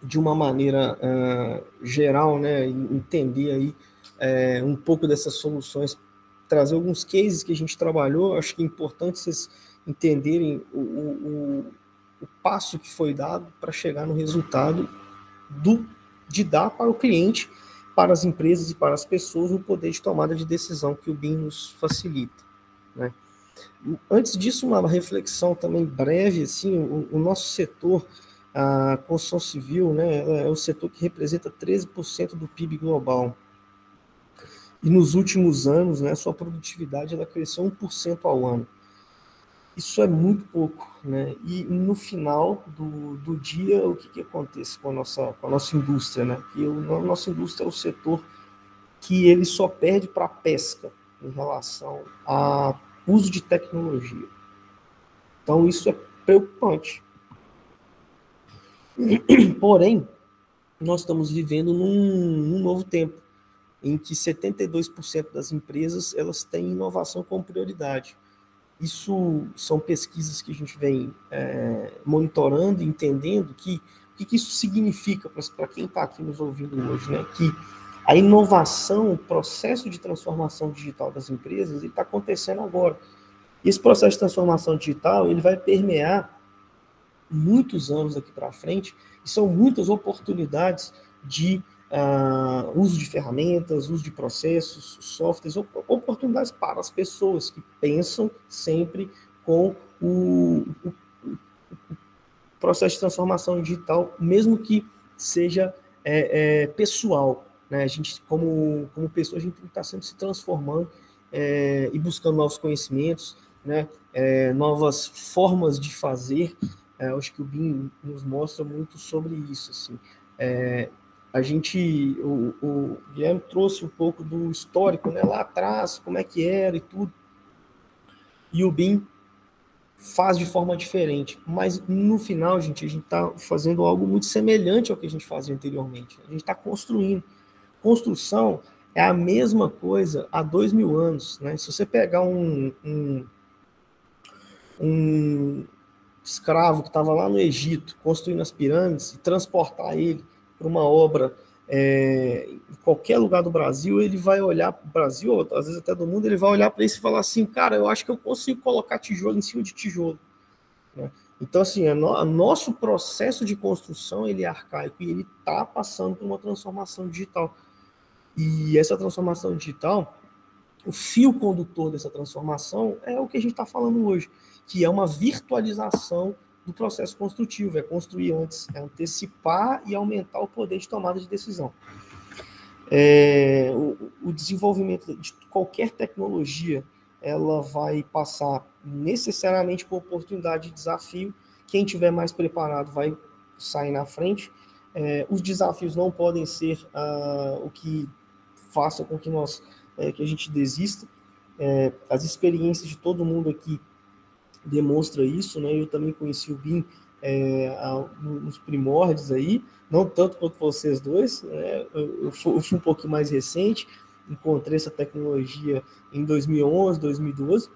de uma maneira geral, né, entender aí um pouco dessas soluções, trazer alguns cases que a gente trabalhou. Acho que é importante vocês entenderem o passo que foi dado para chegar no resultado de dar para o cliente, para as empresas e para as pessoas o poder de tomada de decisão que o BIM nos facilita, né? Antes disso, uma reflexão também breve, assim, o nosso setor, a construção civil, né, é o setor que representa 13% do PIB global. E nos últimos anos, né, sua produtividade ela cresceu 1% ao ano. Isso é muito pouco, né? E no final do dia, o que acontece com a nossa indústria, né? Que a nossa indústria é o setor que ele só perde para a pesca em relação ao uso de tecnologia. Então, isso é preocupante. Porém, nós estamos vivendo num novo tempo, em que 72% das empresas elas têm inovação como prioridade. Isso são pesquisas que a gente vem monitorando e entendendo o que isso significa para quem está aqui nos ouvindo hoje, né? Que a inovação, o processo de transformação digital das empresas, está acontecendo agora. E esse processo de transformação digital ele vai permear muitos anos daqui para frente, e são muitas oportunidades de uso de ferramentas, uso de processos, softwares, oportunidades para as pessoas que pensam sempre com o processo de transformação digital, mesmo que seja pessoal, né? A gente, como pessoa, a gente tem que estar sempre se transformando e buscando novos conhecimentos, né? Novas formas de fazer. Eu acho que o BIM nos mostra muito sobre isso, assim. O Guilherme trouxe um pouco do histórico, né, lá atrás, como é que era e tudo, e o BIM faz de forma diferente, mas no final, gente, a gente está fazendo algo muito semelhante ao que a gente fazia anteriormente. A gente está construindo. Construção é a mesma coisa há 2000 anos, né? Se você pegar um escravo que estava lá no Egito, construindo as pirâmides, e transportar ele para uma obra em qualquer lugar do Brasil, ele vai olhar para o Brasil, ou às vezes até do mundo, ele vai olhar para isso e falar assim, cara, eu acho que eu consigo colocar tijolo em cima de tijolo, né? Então, assim, nosso processo de construção, ele é arcaico e ele está passando por uma transformação digital. E essa transformação digital, o fio condutor dessa transformação é o que a gente está falando hoje, que é uma virtualização do processo construtivo, é construir antes, é antecipar e aumentar o poder de tomada de decisão. O desenvolvimento de qualquer tecnologia, ela vai passar necessariamente por oportunidade de desafio. Quem tiver mais preparado vai sair na frente. Os desafios não podem ser o que faça com que que a gente desista. As experiências de todo mundo aqui demonstra isso, né? Eu também conheci o BIM nos primórdios aí, não tanto quanto vocês dois, né? Eu fui um pouquinho mais recente, encontrei essa tecnologia em 2011, 2012,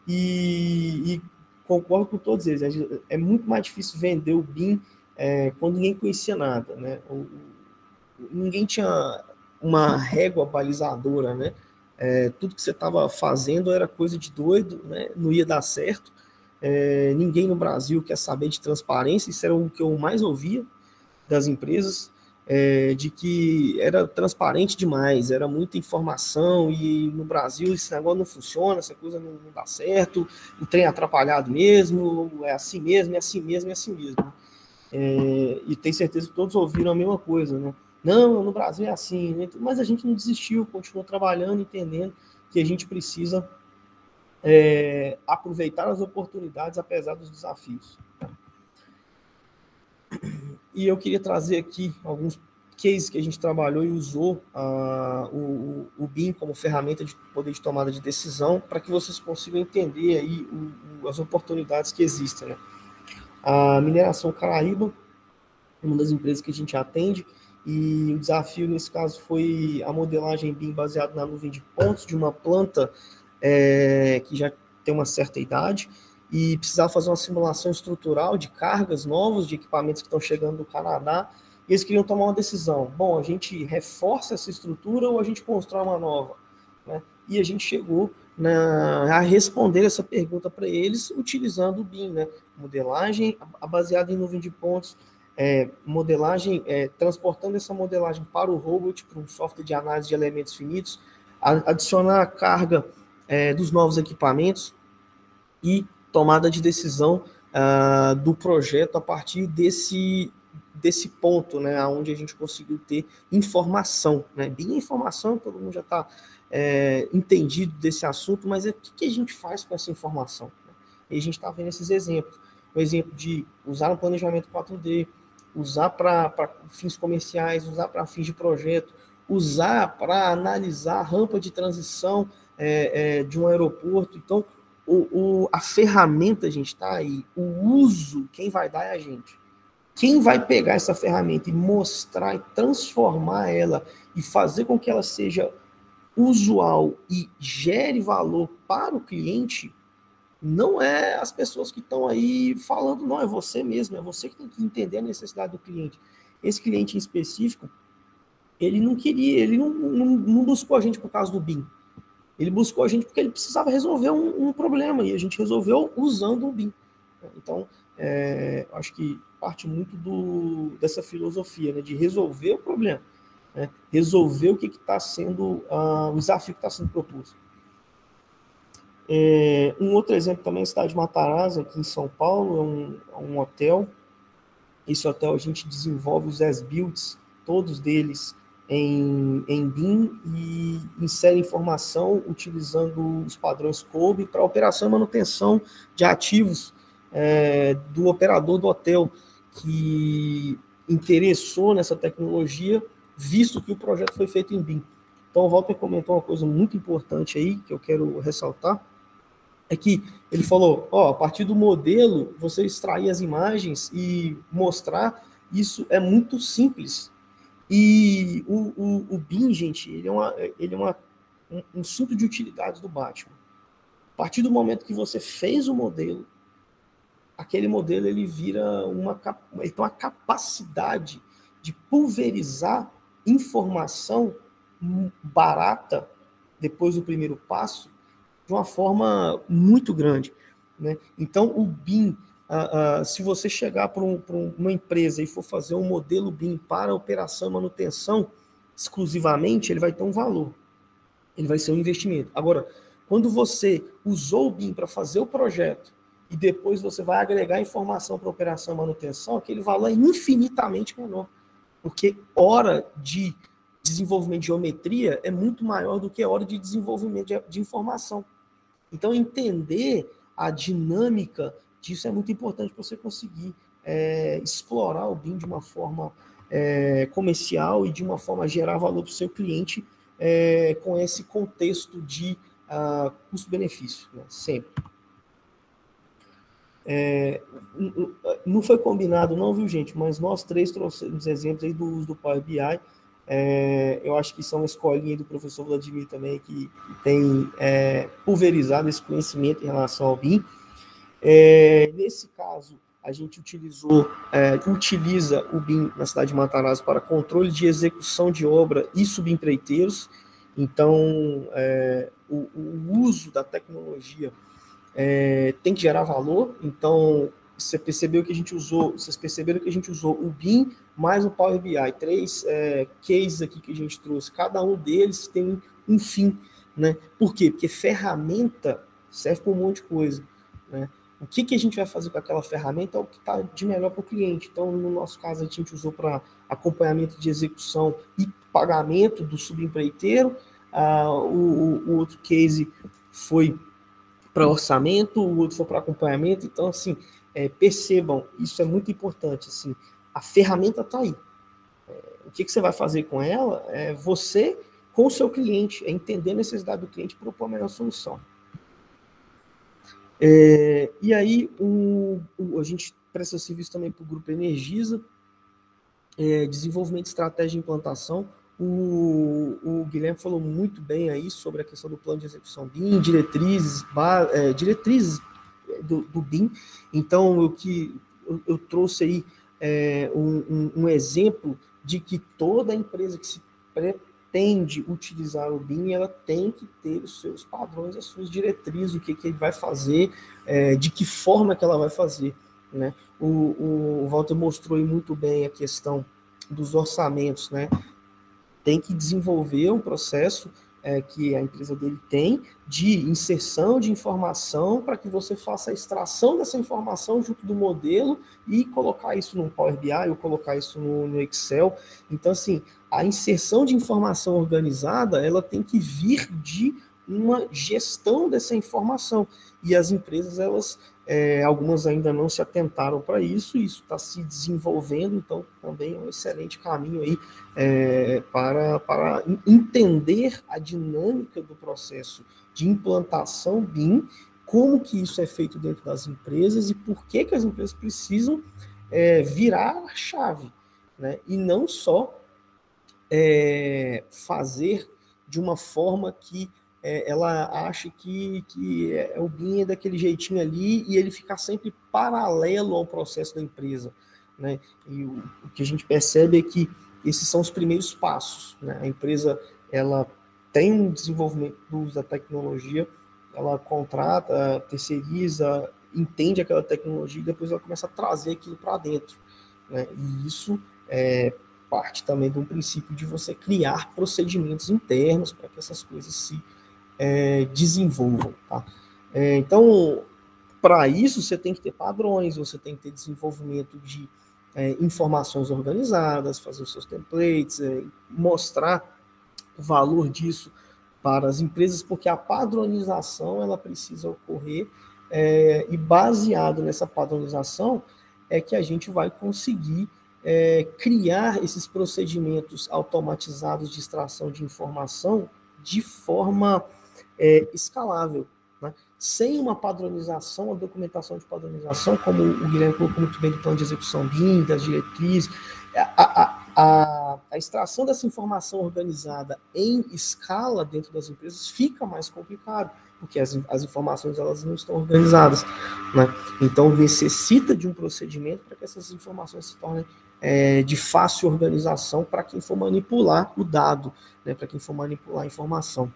e concordo com todos eles. É muito mais difícil vender o BIM quando ninguém conhecia nada, né? Ninguém tinha uma régua balizadora, né? Tudo que você estava fazendo era coisa de doido, né? Não ia dar certo. Ninguém no Brasil quer saber de transparência, isso era o que eu mais ouvia das empresas, de que era transparente demais, era muita informação, e no Brasil esse negócio não funciona, essa coisa não dá certo, o trem é atrapalhado mesmo, é assim mesmo, é assim mesmo, é assim mesmo. E tenho certeza que todos ouviram a mesma coisa, né? Não, no Brasil é assim, né? Mas a gente não desistiu, continuou trabalhando, entendendo que a gente precisa aproveitar as oportunidades apesar dos desafios. E eu queria trazer aqui alguns case que a gente trabalhou e usou o BIM como ferramenta de poder de tomada de decisão, para que vocês consigam entender aí as oportunidades que existem, né? A Mineração Caraíba, uma das empresas que a gente atende, e o desafio nesse caso foi a modelagem BIM baseada na nuvem de pontos de uma planta que já tem uma certa idade, e precisava fazer uma simulação estrutural de cargas novas, de equipamentos que estão chegando do Canadá, e eles queriam tomar uma decisão. Bom, a gente reforça essa estrutura ou a gente constrói uma nova? Né? E a gente chegou a responder essa pergunta para eles utilizando o BIM, né? Modelagem baseada em nuvem de pontos, transportando essa modelagem para o robot, para um software de análise de elementos finitos, adicionar a carga dos novos equipamentos e tomada de decisão do projeto a partir desse ponto, né, onde a gente conseguiu ter informação, né, bem informação, todo mundo já está entendido desse assunto, mas o que a gente faz com essa informação? Né? E a gente está vendo esses exemplos, o exemplo de usar no planejamento 4D, usar para fins comerciais, usar para fins de projeto, usar para analisar a rampa de transição de um aeroporto. Então, a ferramenta, a gente está aí, o uso, quem vai dar é a gente. Quem vai pegar essa ferramenta e mostrar e transformar ela e fazer com que ela seja usual e gere valor para o cliente, não é as pessoas que estão aí falando, não, é você mesmo, é você que tem que entender a necessidade do cliente. Esse cliente em específico, ele não queria, ele não buscou a gente por causa do BIM. Ele buscou a gente porque ele precisava resolver um problema, e a gente resolveu usando o BIM. Então, acho que parte muito dessa filosofia, né, de resolver o problema, né, resolver o que está sendo, o desafio que está sendo proposto. Um outro exemplo também é a cidade de Matarazzo, aqui em São Paulo, é um hotel. Esse hotel a gente desenvolve os as-builds, todos deles em BIM, e insere informação utilizando os padrões COBE para operação e manutenção de ativos do operador do hotel, que interessou nessa tecnologia, visto que o projeto foi feito em BIM. Então, o Walter comentou uma coisa muito importante aí, que eu quero ressaltar, é que ele falou, a partir do modelo, você extrair as imagens e mostrar, isso é muito simples. E o BIM, gente, ele é um cinto de utilidades do Batman. A partir do momento que você fez o modelo, aquele modelo ele vira ele tem uma capacidade de pulverizar informação barata depois do primeiro passo de uma forma muito grande, né? Então, o BIM, se você chegar para uma empresa e for fazer um modelo BIM para operação e manutenção exclusivamente, ele vai ter um valor, ele vai ser um investimento. Agora, quando você usou o BIM para fazer o projeto e depois você vai agregar informação para operação e manutenção, aquele valor é infinitamente menor, porque hora de desenvolvimento de geometria é muito maior do que hora de desenvolvimento de informação. Então, entender a dinâmica disso é muito importante para você conseguir explorar o BIM de uma forma comercial e de uma forma a gerar valor para o seu cliente com esse contexto de custo-benefício, né? Sempre. Não foi combinado não, viu, gente? Mas nós três trouxemos exemplos aí do uso do Power BI. Eu acho que são uma escolinha do professor Vladimir também, que tem pulverizado esse conhecimento em relação ao BIM. Nesse caso, a gente utiliza o BIM na cidade de Matarazzo para controle de execução de obra e subempreiteiros. Então, o uso da tecnologia tem que gerar valor. Então, vocês perceberam que a gente usou o BIM mais o Power BI, 3 cases aqui que a gente trouxe, cada um deles tem um fim, né? Por quê? Porque ferramenta serve para um monte de coisa, né? O que a gente vai fazer com aquela ferramenta é o que está de melhor para o cliente. Então, no nosso caso, a gente usou para acompanhamento de execução e pagamento do subempreiteiro. O outro case foi para orçamento, o outro foi para acompanhamento. Então, assim, percebam, isso é muito importante. Assim, a ferramenta está aí. O que você vai fazer com ela é você com o seu cliente, é entender a necessidade do cliente e propor a melhor solução. E aí, a gente presta serviço também para o Grupo Energisa, desenvolvimento de estratégia de implantação. O Guilherme falou muito bem aí sobre a questão do plano de execução BIM, diretrizes do BIM. Então, eu trouxe aí um exemplo de que toda empresa que se pretende utilizar o BIM, ela tem que ter os seus padrões, as suas diretrizes, o que ele vai fazer, de que forma que ela vai fazer, né? O Walter mostrou aí muito bem a questão dos orçamentos, né? Tem que desenvolver um processo que a empresa dele tem de inserção de informação para que você faça a extração dessa informação junto do modelo e colocar isso no Power BI ou colocar isso no Excel. Então, assim, a inserção de informação organizada, ela tem que vir de uma gestão dessa informação. E as empresas, elas, algumas ainda não se atentaram para isso, e isso está se desenvolvendo, então também é um excelente caminho aí para entender a dinâmica do processo de implantação BIM, como que isso é feito dentro das empresas e por que as empresas precisam virar a chave, né? E não só fazer de uma forma que ela acha que o BIM é daquele jeitinho ali e ele ficar sempre paralelo ao processo da empresa, né? E o que a gente percebe é que esses são os primeiros passos, né? A empresa, ela tem um desenvolvimento do uso da tecnologia, ela contrata, terceiriza, entende aquela tecnologia e depois ela começa a trazer aquilo para dentro, né? E isso parte também de um princípio de você criar procedimentos internos para que essas coisas se desenvolvam, tá? Então, para isso, você tem que ter padrões, você tem que ter desenvolvimento de informações organizadas, fazer os seus templates, mostrar o valor disso para as empresas, porque a padronização, ela precisa ocorrer, e baseado nessa padronização é que a gente vai conseguir criar esses procedimentos automatizados de extração de informação de forma escalável, né? Sem uma padronização, a documentação de padronização, como o Guilherme colocou muito bem do plano de execução BIM, das diretrizes, a extração dessa informação organizada em escala dentro das empresas fica mais complicado, porque as informações, elas não estão organizadas, né? Então necessita de um procedimento para que essas informações se tornem de fácil organização para quem for manipular o dado, né? Para quem for manipular a informação,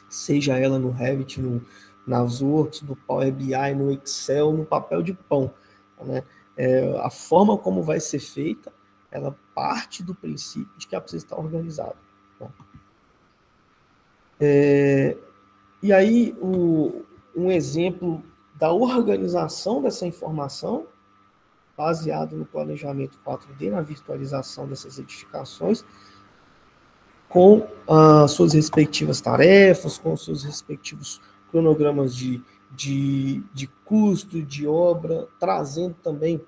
seja ela no Revit, no Navisworks, no Power BI, no Excel, no papel de pão, né? A forma como vai ser feita, ela parte do princípio de que ela precisa estar organizada, né? E aí, um exemplo da organização dessa informação, baseado no planejamento 4D, na virtualização dessas edificações, com as suas respectivas tarefas, com os seus respectivos cronogramas de custo, de obra, trazendo também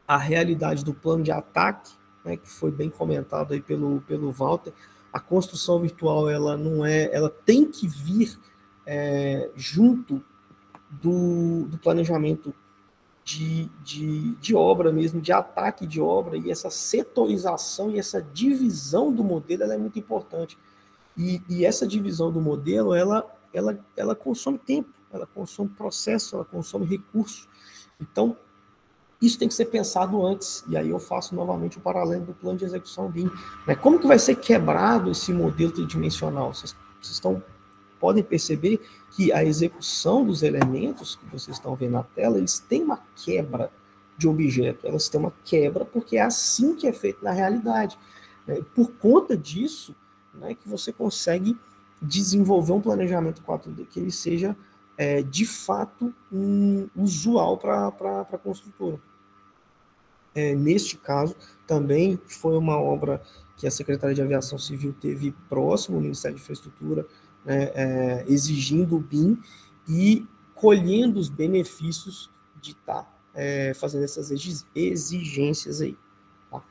a realidade do plano de ataque, né, que foi bem comentado aí pelo Walter. A construção virtual, ela tem que vir junto do planejamento de obra mesmo, de ataque de obra, e essa setorização e essa divisão do modelo, ela é muito importante. E essa divisão do modelo, ela consome tempo, ela consome processo, ela consome recurso. Então, isso tem que ser pensado antes, e aí eu faço novamente o paralelo do plano de execução BIM, né? Como que vai ser quebrado esse modelo tridimensional? Vocês podem perceber que a execução dos elementos que vocês estão vendo na tela, eles têm uma quebra de objeto, elas têm uma quebra porque é assim que é feito na realidade, né? Por conta disso, né, que você consegue desenvolver um planejamento 4D que ele seja de fato usual para a construtora. Neste caso, também foi uma obra que a Secretaria de Aviação Civil teve próximo ao Ministério de Infraestrutura, né, exigindo o BIM e colhendo os benefícios de estar fazendo essas exigências aí. Tá?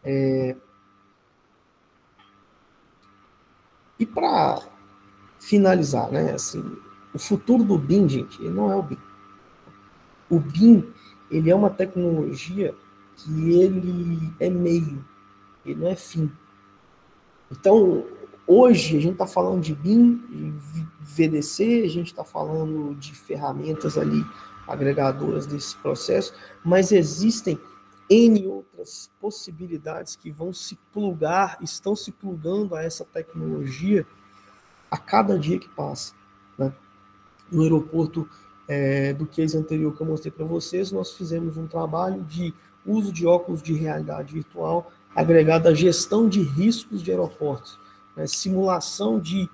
E para finalizar, né, assim, o futuro do BIM, gente, ele não é o BIM. O BIM, ele é uma tecnologia que ele é meio, ele não é fim. Então, hoje a gente está falando de BIM, de VDC, a gente está falando de ferramentas ali agregadoras desse processo, mas existem N outras possibilidades que vão se plugar, estão se plugando a essa tecnologia a cada dia que passa, né? No aeroporto do case anterior que eu mostrei para vocês, nós fizemos um trabalho de uso de óculos de realidade virtual agregado à gestão de riscos de aeroportos, né? Simulação de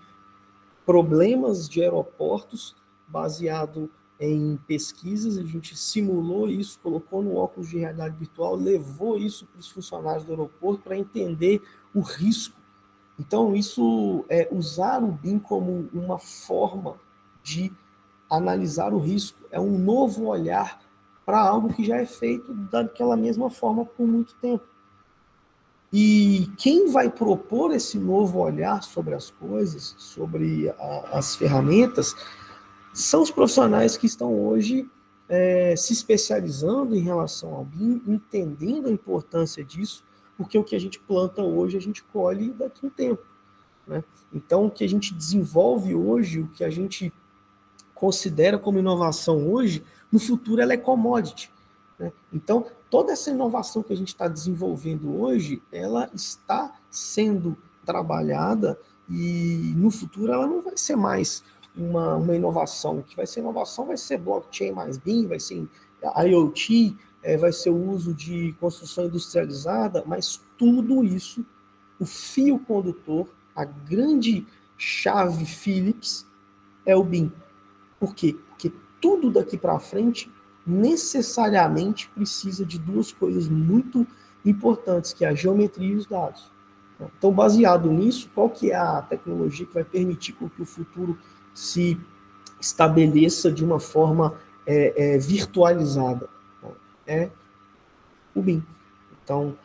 problemas de aeroportos baseado em pesquisas. A gente simulou isso, colocou no óculos de realidade virtual, levou isso para os funcionários do aeroporto para entender o risco. Então, isso é usar o BIM como uma forma de analisar o risco, é um novo olhar para algo que já é feito daquela mesma forma por muito tempo. E quem vai propor esse novo olhar sobre as coisas, sobre as ferramentas, são os profissionais que estão hoje se especializando em relação ao BIM, entendendo a importância disso, porque o que a gente planta hoje, a gente colhe daqui a um tempo, né? Então, o que a gente desenvolve hoje, o que a gente considera como inovação hoje, no futuro ela é commodity, né? Então, toda essa inovação que a gente está desenvolvendo hoje, ela está sendo trabalhada e no futuro ela não vai ser mais uma inovação. O que vai ser inovação vai ser blockchain mais BIM, vai ser IoT, vai ser o uso de construção industrializada, mas tudo isso, o fio condutor, a grande chave Phillips é o BIM. Por quê? Porque tudo daqui para frente necessariamente precisa de duas coisas muito importantes, que é a geometria e os dados. Então, baseado nisso, qual que é a tecnologia que vai permitir que o futuro se estabeleça de uma forma virtualizada? É o BIM. Então,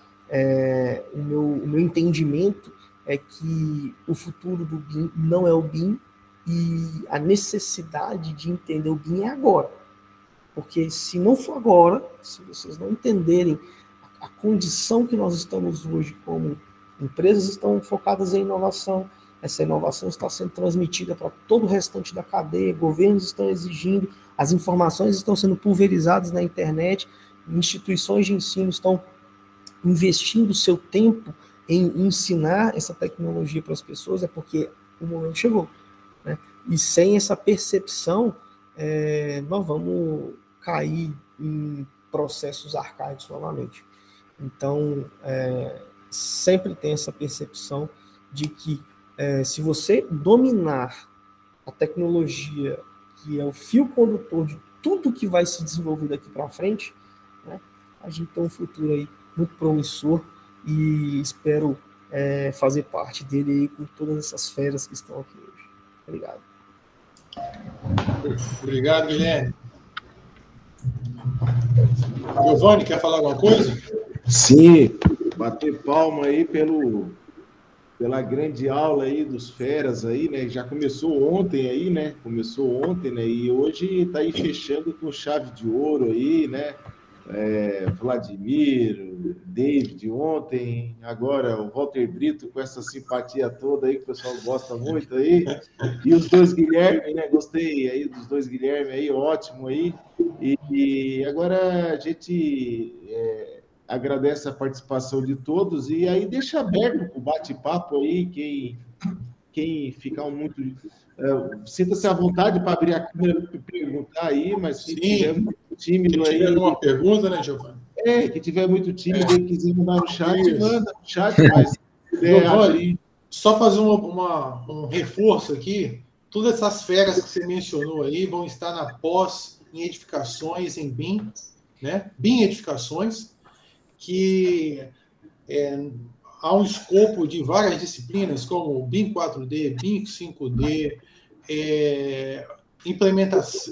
o meu entendimento é que o futuro do BIM não é o BIM e a necessidade de entender o BIM é agora. Porque se não for agora, se vocês não entenderem a condição que nós estamos hoje como empresas estão focadas em inovação, essa inovação está sendo transmitida para todo o restante da cadeia, governos estão exigindo, as informações estão sendo pulverizadas na internet, instituições de ensino estão investindo seu tempo em ensinar essa tecnologia para as pessoas, é porque o momento chegou, né? E sem essa percepção, nós vamos cair em processos arcaicos novamente. Então, sempre tem essa percepção de que se você dominar a tecnologia, que é o fio condutor de tudo que vai se desenvolver daqui para frente, né, a gente tem um futuro aí muito promissor e espero fazer parte dele aí com todas essas feras que estão aqui hoje. Obrigado. Obrigado, Guilherme. Giovanni, quer falar alguma coisa? Sim, bater palma aí pela grande aula aí dos feras aí, né? Já começou ontem aí, né? E hoje está aí fechando com chave de ouro aí, né? Vladimir, David ontem, agora o Walter Brito com essa simpatia toda aí que o pessoal gosta muito aí, e os dois Guilherme, né? Gostei aí dos dois Guilherme aí, ótimo aí, e agora a gente agradece a participação de todos e aí deixa aberto o bate-papo aí, quem ficar muito... sinta-se à vontade para abrir a câmera e perguntar aí, mas se tiver muito tímido aí... Se tiver alguma pergunta, né, Giovanni? Que tiver muito tímido e quiser mandar no chat, manda no chat, mas se puder abrir... Só fazer um reforço aqui, todas essas feras que você mencionou aí vão estar na pós em edificações em BIM, né? BIM Edificações, que há um escopo de várias disciplinas, como BIM 4D, BIM 5D,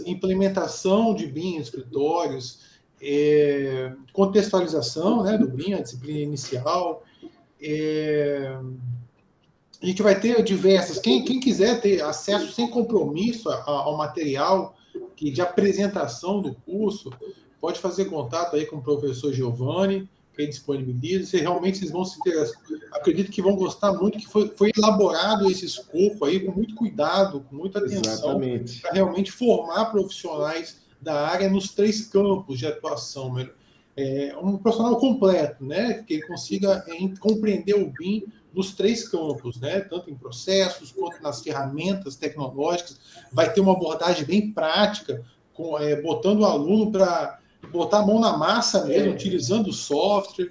implementação de BIM em escritórios, contextualização, né, do BIM, a disciplina inicial. A gente vai ter diversas. Quem quiser ter acesso sem compromisso ao material de apresentação do curso, pode fazer contato aí com o professor Giovanni, que ele disponibiliza. Se realmente vocês vão se interessar, acredito que vão gostar muito, que foi elaborado esse escopo aí com muito cuidado, com muita atenção, para realmente formar profissionais da área nos 3 campos de atuação. Um profissional completo, né? Que ele consiga compreender o BIM nos 3 campos, né? Tanto em processos quanto nas ferramentas tecnológicas. Vai ter uma abordagem bem prática, botando o aluno para botar a mão na massa mesmo, utilizando o software.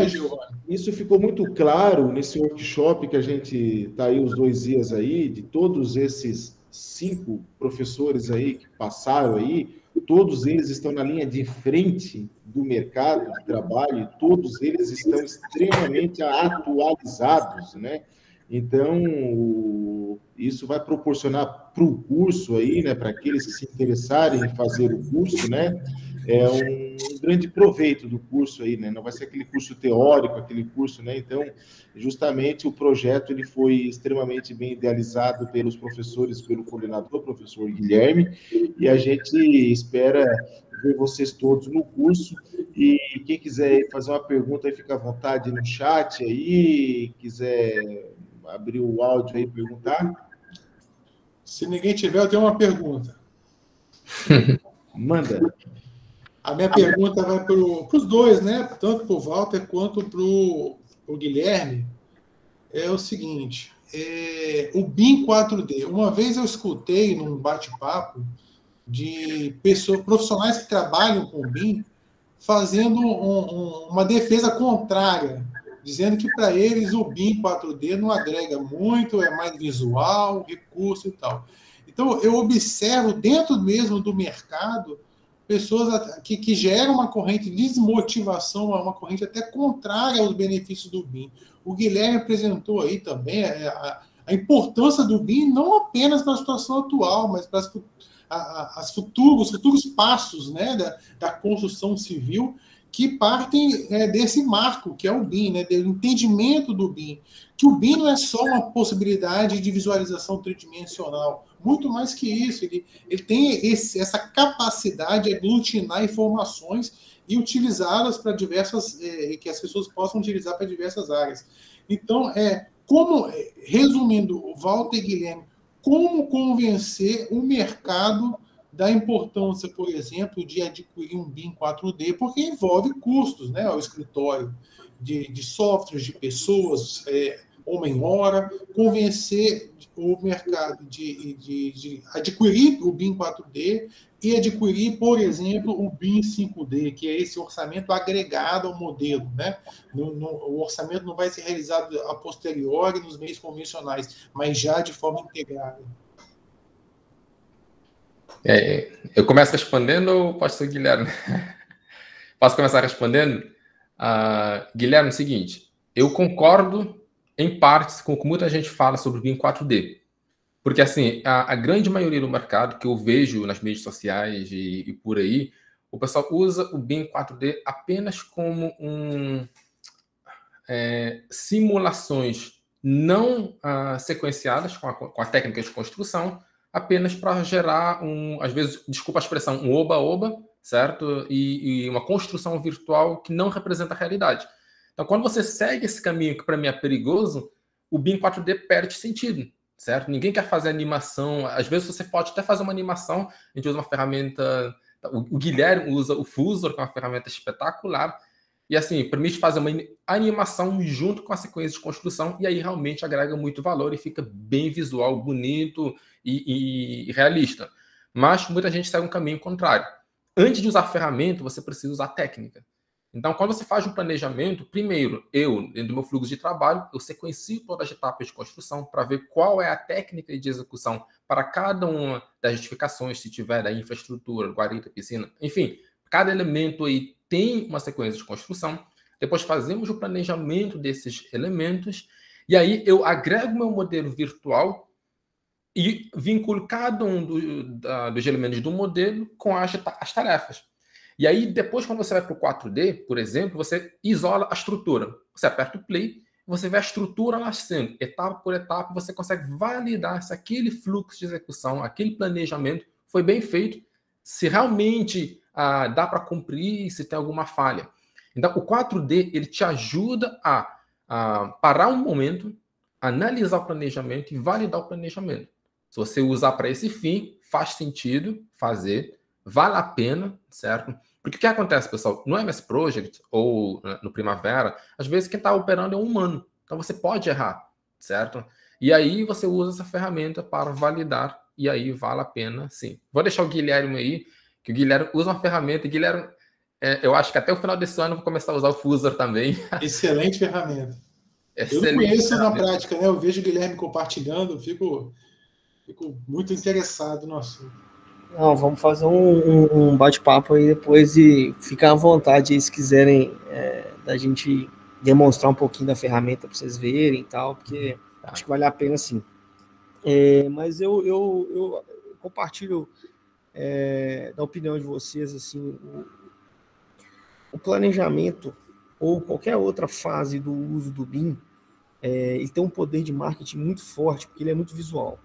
Giovanni. Isso ficou muito claro nesse workshop que a gente está aí os 2 dias aí, de todos esses 5 professores aí que passaram aí, todos eles estão na linha de frente do mercado de trabalho, todos eles estão extremamente atualizados, né? Então, isso vai proporcionar para o curso aí, né, para aqueles que se interessarem em fazer o curso, né, um grande proveito do curso aí, né? Não vai ser aquele curso teórico, aquele curso, né? Então, justamente o projeto ele foi extremamente bem idealizado pelos professores, pelo coordenador, professor Guilherme, e a gente espera ver vocês todos no curso. E quem quiser fazer uma pergunta aí, fica à vontade no chat aí, quiser abrir o áudio aí e perguntar. Se ninguém tiver, eu tenho uma pergunta. Manda. A minha pergunta vai para os 2, né? Tanto para o Walter quanto para o Guilherme. É o seguinte, o BIM 4D. Uma vez eu escutei num bate-papo de profissionais que trabalham com BIM fazendo uma defesa contrária, dizendo que para eles o BIM 4D não agrega muito, é mais visual, recurso e tal. Então, eu observo dentro mesmo do mercado pessoas que geram uma corrente de desmotivação, uma corrente até contrária aos benefícios do BIM. O Guilherme apresentou aí também a importância do BIM não apenas para a situação atual, mas para os futuros passos, né, da construção civil, que partem desse marco, que é o BIM, né, do entendimento do BIM, que o BIM não é só uma possibilidade de visualização tridimensional, muito mais que isso, ele tem essa capacidade de aglutinar informações e utilizá-las para que as pessoas possam utilizar para diversas áreas. Então, resumindo, Walter e Guilherme, como convencer o mercado da importância, por exemplo, de adquirir um BIM 4D, porque envolve custos, né, ao escritório de softwares, de pessoas, homem-hora, convencer o mercado de adquirir o BIM 4D e adquirir, por exemplo, o BIM 5D, que é esse orçamento agregado ao modelo, né? O orçamento não vai ser realizado a posteriori nos meios convencionais, mas já de forma integrada. Eu começo respondendo ou posso ser o Guilherme? Posso começar respondendo? Guilherme, é o seguinte, eu concordo em partes com o que muita gente fala sobre o BIM 4D. Porque, assim, a grande maioria do mercado que eu vejo nas mídias sociais e por aí, o pessoal usa o BIM 4D apenas como simulações não sequenciadas com a técnica de construção, apenas para gerar, às vezes, desculpa a expressão, um oba-oba, certo? E uma construção virtual que não representa a realidade. Então, quando você segue esse caminho que para mim é perigoso, o BIM 4D perde sentido, certo? Ninguém quer fazer animação. Às vezes você pode até fazer uma animação, a gente usa uma ferramenta... O Guilherme usa o Fusor, que é uma ferramenta espetacular, e assim, permite fazer uma animação junto com a sequência de construção, e aí realmente agrega muito valor e fica bem visual, bonito e realista. Mas muita gente segue um caminho contrário. Antes de usar a ferramenta, você precisa usar a técnica. Então, quando você faz um planejamento, primeiro, dentro do meu fluxo de trabalho, eu sequencio todas as etapas de construção para ver qual é a técnica de execução para cada uma das justificações, se tiver da infraestrutura, guarita, piscina, enfim, cada elemento aí tem uma sequência de construção. Depois fazemos o planejamento desses elementos e aí eu agrego meu modelo virtual e vinculo cada um dos elementos do modelo com as tarefas. E aí, depois, quando você vai para o 4D, por exemplo, você isola a estrutura. Você aperta o play, você vê a estrutura nascendo. Etapa por etapa, você consegue validar se aquele fluxo de execução, aquele planejamento foi bem feito, se realmente dá para cumprir, se tem alguma falha. Então, o 4D, ele te ajuda a parar um momento, analisar o planejamento e validar o planejamento. Se você usar para esse fim, faz sentido fazer, vale a pena, certo? Porque o que acontece, pessoal? No MS Project ou no Primavera, às vezes quem está operando é um humano. Então você pode errar, certo? E aí você usa essa ferramenta para validar e aí vale a pena, sim. Vou deixar o Guilherme aí, que o Guilherme usa uma ferramenta. E Guilherme, eu acho que até o final desse ano eu vou começar a usar o Fusor também. Excelente ferramenta. Excelente, eu não conheço na prática, né? Eu vejo o Guilherme compartilhando, fico muito interessado no assunto. Não, vamos fazer um bate-papo aí depois e ficar à vontade aí, se quiserem da gente demonstrar um pouquinho da ferramenta para vocês verem e tal, porque acho que vale a pena sim. Mas eu compartilho da opinião de vocês, assim, o planejamento ou qualquer outra fase do uso do BIM, ele tem um poder de marketing muito forte, porque ele é muito visual.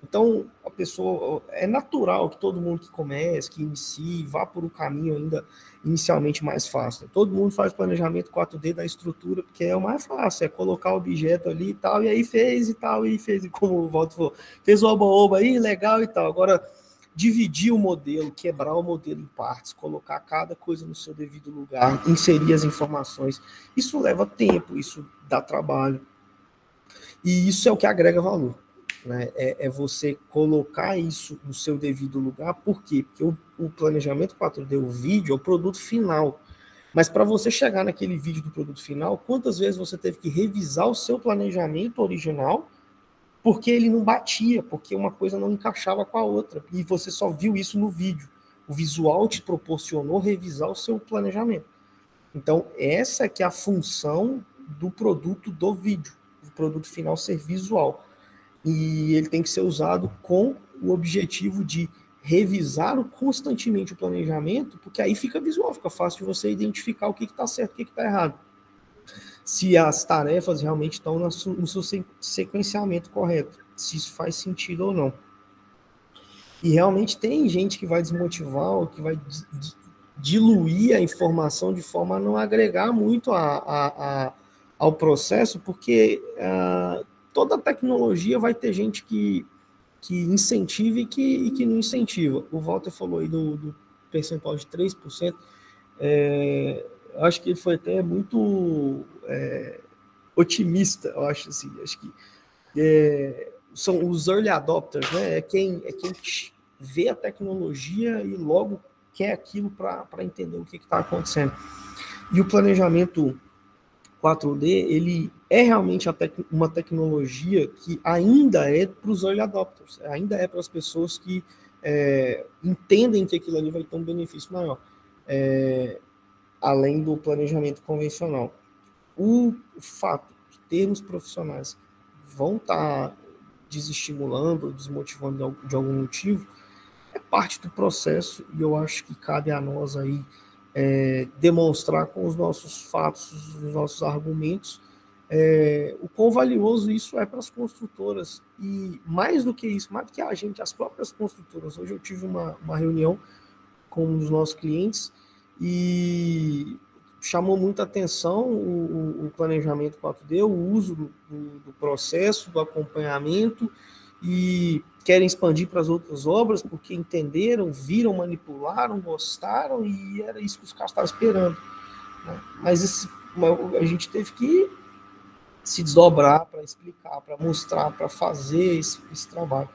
Então, a pessoa, é natural que todo mundo que comece, que inicie, vá por um caminho ainda inicialmente mais fácil. Todo mundo faz planejamento 4D da estrutura, porque é o mais fácil, é colocar o objeto ali e tal, e aí fez e tal, e fez, como o Walter falou, fez o oba-oba aí, legal e tal. Agora, dividir o modelo, quebrar o modelo em partes, colocar cada coisa no seu devido lugar, inserir as informações, isso leva tempo, isso dá trabalho. E isso é o que agrega valor. Né? É você colocar isso no seu devido lugar. Por quê? Porque o planejamento 4D, o vídeo, é o produto final. Mas para você chegar naquele vídeo do produto final, quantas vezes você teve que revisar o seu planejamento original porque ele não batia, porque uma coisa não encaixava com a outra, e você só viu isso no vídeo. O visual te proporcionou revisar o seu planejamento. Então, essa que é a função do produto do vídeo, do produto final ser visual. E ele tem que ser usado com o objetivo de revisar constantemente o planejamento, porque aí fica visual, fica fácil de você identificar o que está certo e o que está errado. Se as tarefas realmente estão no seu sequenciamento correto, se isso faz sentido ou não. E realmente tem gente que vai desmotivar, ou que vai diluir a informação de forma a não agregar muito ao processo, porque toda tecnologia vai ter gente que incentiva e que não incentiva. O Walter falou aí do percentual de 3%, acho que ele foi até muito otimista, eu acho assim. Acho que são os early adopters, né? É quem vê a tecnologia e logo quer aquilo para entender o que está acontecendo. E o planejamento 4D, ele é realmente uma tecnologia que ainda é para os early adopters, ainda é para as pessoas que entendem que aquilo ali vai ter um benefício maior. Além do planejamento convencional. O fato de termos profissionais que vão estar desestimulando ou desmotivando de algum motivo é parte do processo, e eu acho que cabe a nós aí demonstrar com os nossos fatos, os nossos argumentos, o quão valioso isso é para as construtoras. E mais do que isso, mais do que a gente, as próprias construtoras. Hoje eu tive uma reunião com um dos nossos clientes e chamou muita atenção o planejamento 4D, o uso do processo, do acompanhamento, e querem expandir para as outras obras porque entenderam, viram, manipularam, gostaram, e era isso que os caras estavam esperando. Né? Mas a gente teve que se desdobrar para explicar, para mostrar, para fazer esse trabalho.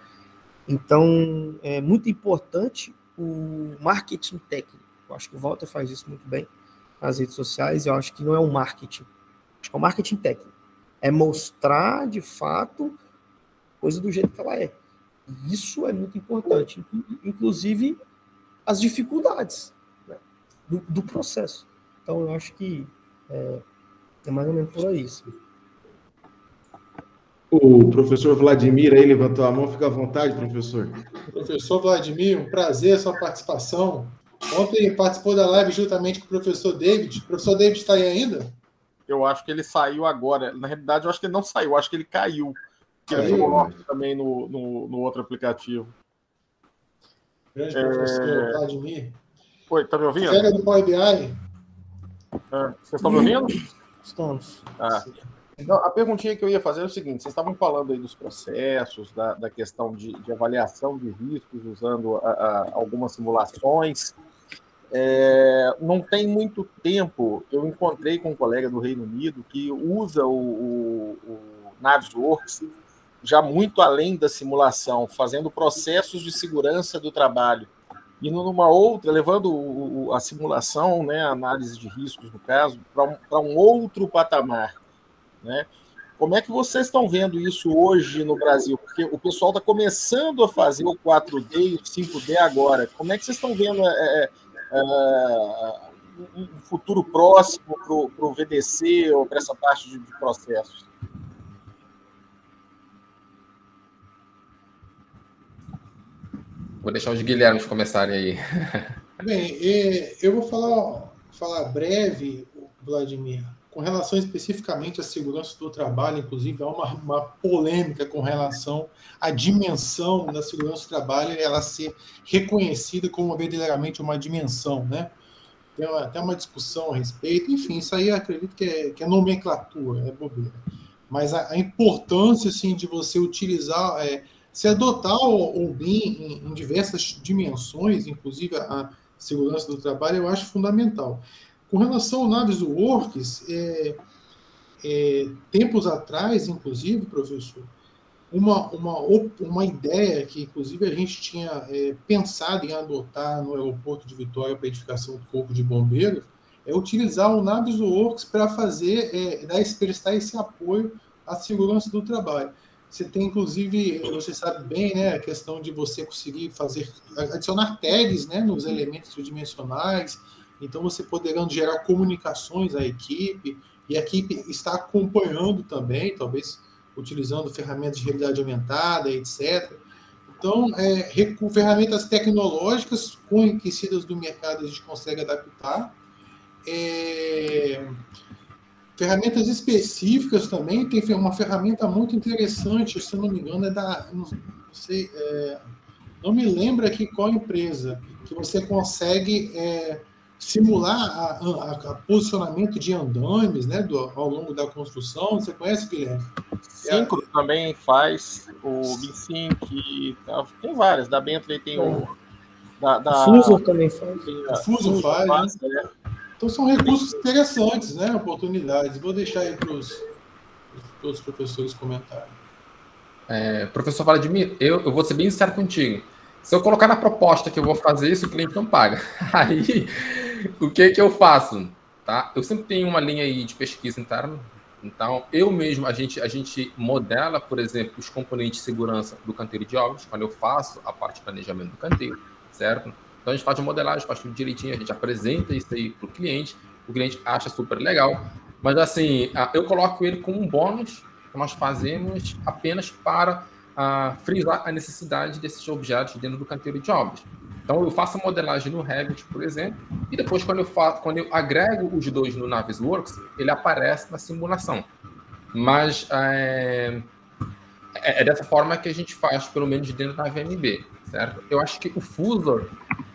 Então, é muito importante o marketing técnico. Eu acho que o Walter faz isso muito bem nas redes sociais. Eu acho que não é um marketing, acho que é um marketing técnico. É mostrar, de fato, coisa do jeito que ela é. E isso é muito importante. Inclusive, as dificuldades, né, do processo. Então, eu acho que é mais ou menos por aí. O professor Vladimir aí levantou a mão. Fica à vontade, professor. Professor Vladimir, um prazer a sua participação. Ontem participou da live juntamente com o professor David. O professor David está aí ainda? Eu acho que ele saiu agora. Na realidade, eu acho que ele não saiu, eu acho que ele caiu. Ele ficou morto também no outro aplicativo. Grande professor Vladimir. Oi, tá me ouvindo? Pega do Power BI. Vocês estão me ouvindo? Estamos. Então, a perguntinha que eu ia fazer é o seguinte: vocês estavam falando aí dos processos, da questão de avaliação de riscos, usando algumas simulações. Não tem muito tempo, eu encontrei com um colega do Reino Unido que usa o Navisworks já muito além da simulação, fazendo processos de segurança do trabalho. E numa outra, levando a simulação, né, a análise de riscos, no caso, para um outro patamar. Né? Como é que vocês estão vendo isso hoje no Brasil? Porque o pessoal está começando a fazer o 4D e o 5D agora. Como é que vocês estão vendo um futuro próximo para o VDC ou para essa parte de processos? Vou deixar os Guilhermes começarem aí. Bem, eu vou falar breve, Vladimir, com relação especificamente à segurança do trabalho. Inclusive, há uma polêmica com relação à dimensão da segurança do trabalho, ela ser reconhecida como verdadeiramente uma dimensão, né? Tem até uma discussão a respeito. Enfim, isso aí eu acredito que é nomenclatura, é bobeira. Mas a importância, assim, de você utilizar... se adotar o BIM em diversas dimensões, inclusive a segurança do trabalho, eu acho fundamental. Com relação ao Navisworks, tempos atrás, inclusive, professor, uma ideia que, inclusive, a gente tinha pensado em adotar no aeroporto de Vitória para edificação do Corpo de Bombeiros, é utilizar o Navisworks para prestar esse apoio à segurança do trabalho. Você tem, inclusive, você sabe bem, né, a questão de você conseguir adicionar tags, né, nos elementos tridimensionais. Então, você poderá gerar comunicações à equipe, e a equipe está acompanhando também, talvez utilizando ferramentas de realidade aumentada, etc. Então, com ferramentas tecnológicas conhecidas do mercado, a gente consegue adaptar. Ferramentas específicas também, tem uma ferramenta muito interessante, se eu não me engano, não me lembro aqui qual empresa, que você consegue simular o posicionamento de andames, né, ao longo da construção. Você conhece, Guilherme? Syncro também faz, o BSync, tem várias, da Bentley tem o Fuso também faz. O Fuso faz, né? Então, são recursos interessantes, né? Oportunidades. Vou deixar aí para os professores comentarem. Professor Vladimir, eu vou ser bem sincero contigo. Se eu colocar na proposta que eu vou fazer isso, o cliente não paga. Aí, o que eu faço? Tá? Eu sempre tenho uma linha aí de pesquisa interna. Então, eu mesmo, a gente modela, por exemplo, os componentes de segurança do canteiro de obras, quando eu faço a parte de planejamento do canteiro, certo? Então, a gente faz a modelagem, faz tudo direitinho, a gente apresenta isso aí para o cliente acha super legal, mas assim, eu coloco ele como um bônus que nós fazemos apenas para frisar a necessidade desses objetos dentro do canteiro de obras. Então, eu faço a modelagem no Revit, por exemplo, e depois, quando eu agrego os dois no Navisworks, ele aparece na simulação. Mas é dessa forma que a gente faz, pelo menos dentro da VMB, certo? Eu acho que o Fusor,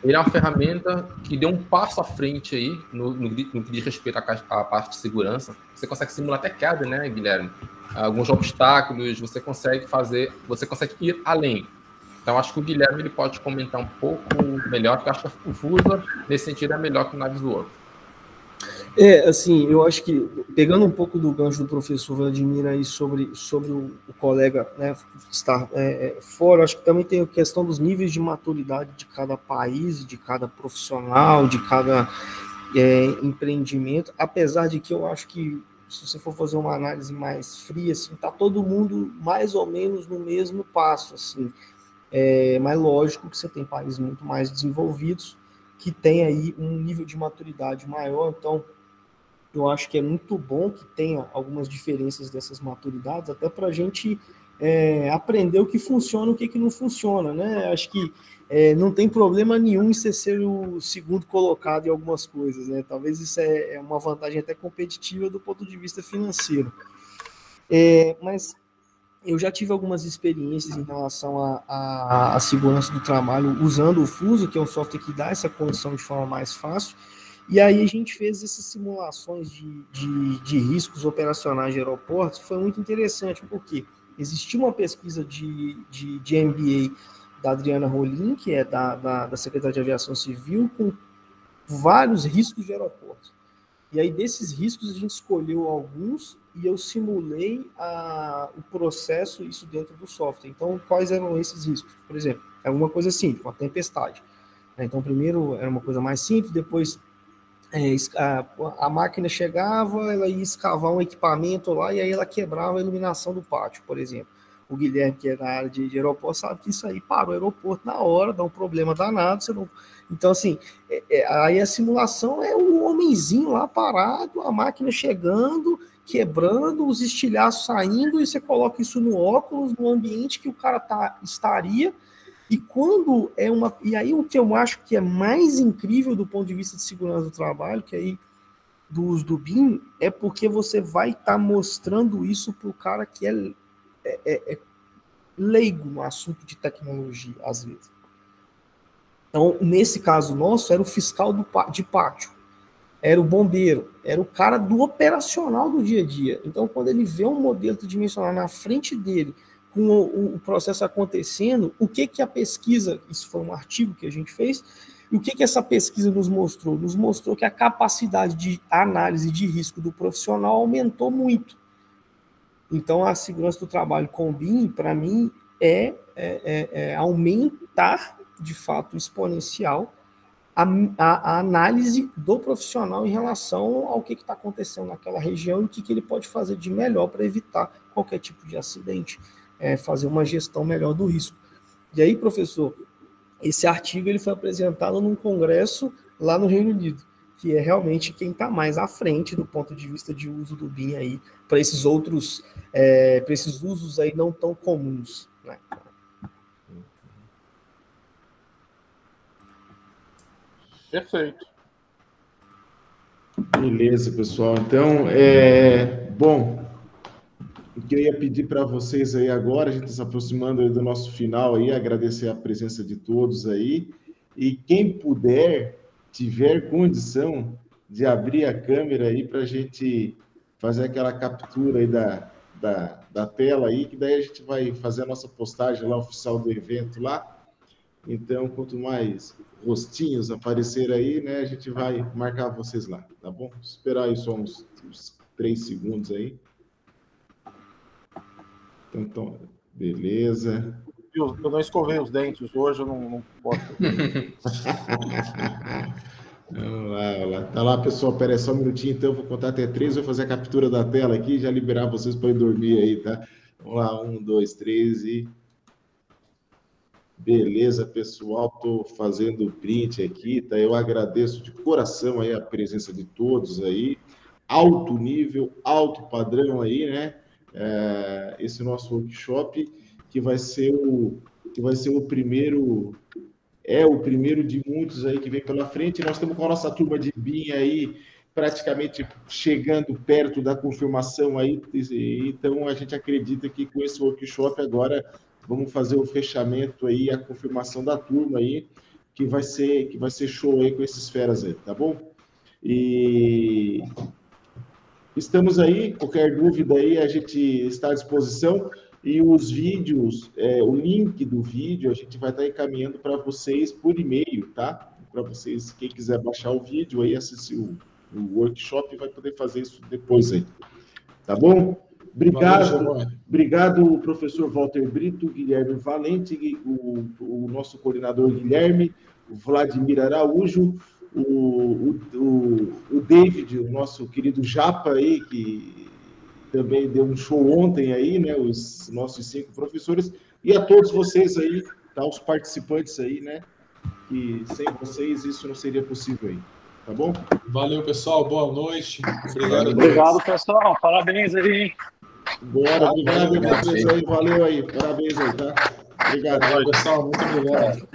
ele é uma ferramenta que deu um passo à frente aí no que diz respeito à parte de segurança. Você consegue simular até queda, né, Guilherme? Alguns obstáculos, você consegue ir além. Então, acho que o Guilherme ele pode comentar um pouco melhor, porque eu acho que o Fusor, nesse sentido, é melhor que o Navisworks. Assim, eu acho que, pegando um pouco do gancho do professor Vladimir aí sobre o colega, né, estar fora, acho que também tem a questão dos níveis de maturidade de cada país, de cada profissional, de cada empreendimento, apesar de que eu acho que, se você for fazer uma análise mais fria, assim, tá todo mundo mais ou menos no mesmo passo, assim. Mas lógico que você tem países muito mais desenvolvidos que tem aí um nível de maturidade maior, então eu acho que é muito bom que tenha algumas diferenças dessas maturidades, até para a gente aprender o que funciona e o que não funciona, né? Acho que não tem problema nenhum em você ser o segundo colocado em algumas coisas, né? Talvez isso é uma vantagem até competitiva do ponto de vista financeiro. Mas eu já tive algumas experiências em relação à segurança do trabalho usando o Fuso, que é um software que dá essa condição de forma mais fácil, e aí a gente fez essas simulações de riscos operacionais de aeroportos. Foi muito interessante, porque existiu uma pesquisa de MBA da Adriana Rolim, que é da Secretaria de Aviação Civil, com vários riscos de aeroportos. E aí, desses riscos, a gente escolheu alguns e eu simulei o processo, isso dentro do software. Então, quais eram esses riscos? Por exemplo, é uma coisa simples, uma tempestade. Então, primeiro era uma coisa mais simples, depois a máquina chegava, ela ia escavar um equipamento lá e aí ela quebrava a iluminação do pátio, por exemplo. O Guilherme, que é da área de aeroporto, sabe que isso aí para o aeroporto na hora, dá um problema danado. Então, assim, aí a simulação é o homenzinho lá parado, a máquina chegando, quebrando, os estilhaços saindo, e você coloca isso no óculos, no ambiente que o cara estaria. E quando e aí o que eu acho que é mais incrível do ponto de vista de segurança do trabalho, que aí do uso do BIM, é porque você vai estar mostrando isso para o cara que é leigo no assunto de tecnologia, às vezes. Então, nesse caso nosso, era o fiscal de pátio, era o bombeiro, era o cara do operacional do dia a dia. Então, quando ele vê um modelo tridimensional na frente dele, com o processo acontecendo, o que a pesquisa, isso foi um artigo que a gente fez, e o que essa pesquisa nos mostrou? Nos mostrou que a capacidade de análise de risco do profissional aumentou muito. Então, a segurança do trabalho com o BIM, para mim, é aumentar, de fato, exponencial, a análise do profissional em relação ao que está acontecendo naquela região e o que ele pode fazer de melhor para evitar qualquer tipo de acidente, fazer uma gestão melhor do risco. E aí, professor, esse artigo ele foi apresentado num congresso lá no Reino Unido, que é realmente quem está mais à frente do ponto de vista de uso do BIM aí, para esses outros, para esses usos aí não tão comuns, né? Perfeito. Beleza, pessoal. Então, bom, o que eu ia pedir para vocês aí agora, a gente está se aproximando aí do nosso final aí, agradecer a presença de todos aí, e quem puder, tiver condição de abrir a câmera aí para a gente fazer aquela captura aí da tela aí, que daí a gente vai fazer a nossa postagem lá, oficial do evento lá. Então, quanto mais rostinhos aparecer aí, né, a gente vai marcar vocês lá, tá bom? Vou esperar aí só uns 3 segundos aí. Então, beleza. Eu não escovei os dentes hoje, eu não posso. Vamos lá. Tá lá, pessoal. Pera aí só um minutinho, então. Vou contar até 3. Vou fazer a captura da tela aqui e já liberar vocês para ir dormir aí, tá? Vamos lá. 1, 2, 3 e... Beleza, pessoal. Tô fazendo o print aqui, tá? Eu agradeço de coração aí a presença de todos aí. Alto nível, alto padrão aí, né? Esse nosso workshop que vai ser o primeiro... o primeiro de muitos aí que vem pela frente. Nós estamos com a nossa turma de BIM aí praticamente chegando perto da confirmação aí. Então, a gente acredita que com esse workshop agora vamos fazer o fechamento aí, a confirmação da turma aí, que vai ser show aí com esses feras aí, tá bom? E estamos aí, qualquer dúvida aí, a gente está à disposição. E os vídeos, o link do vídeo, a gente vai estar encaminhando para vocês por e-mail, tá? Para vocês, quem quiser baixar o vídeo aí, assistir o workshop, vai poder fazer isso depois aí. Tá bom? Obrigado, professor Walter Brito, Guilherme Valente, o nosso coordenador Guilherme, o Vladimir Araújo, o David, o nosso querido Japa aí, que também deu um show ontem aí, né, os nossos 5 professores, e a todos vocês aí, tá, os participantes aí, né, que sem vocês isso não seria possível aí, tá bom? Valeu, pessoal, boa noite. Obrigado, pessoal, parabéns aí. Bora, obrigado, Matheus, aí, valeu aí, parabéns aí, tá? Obrigado, pessoal, muito obrigado.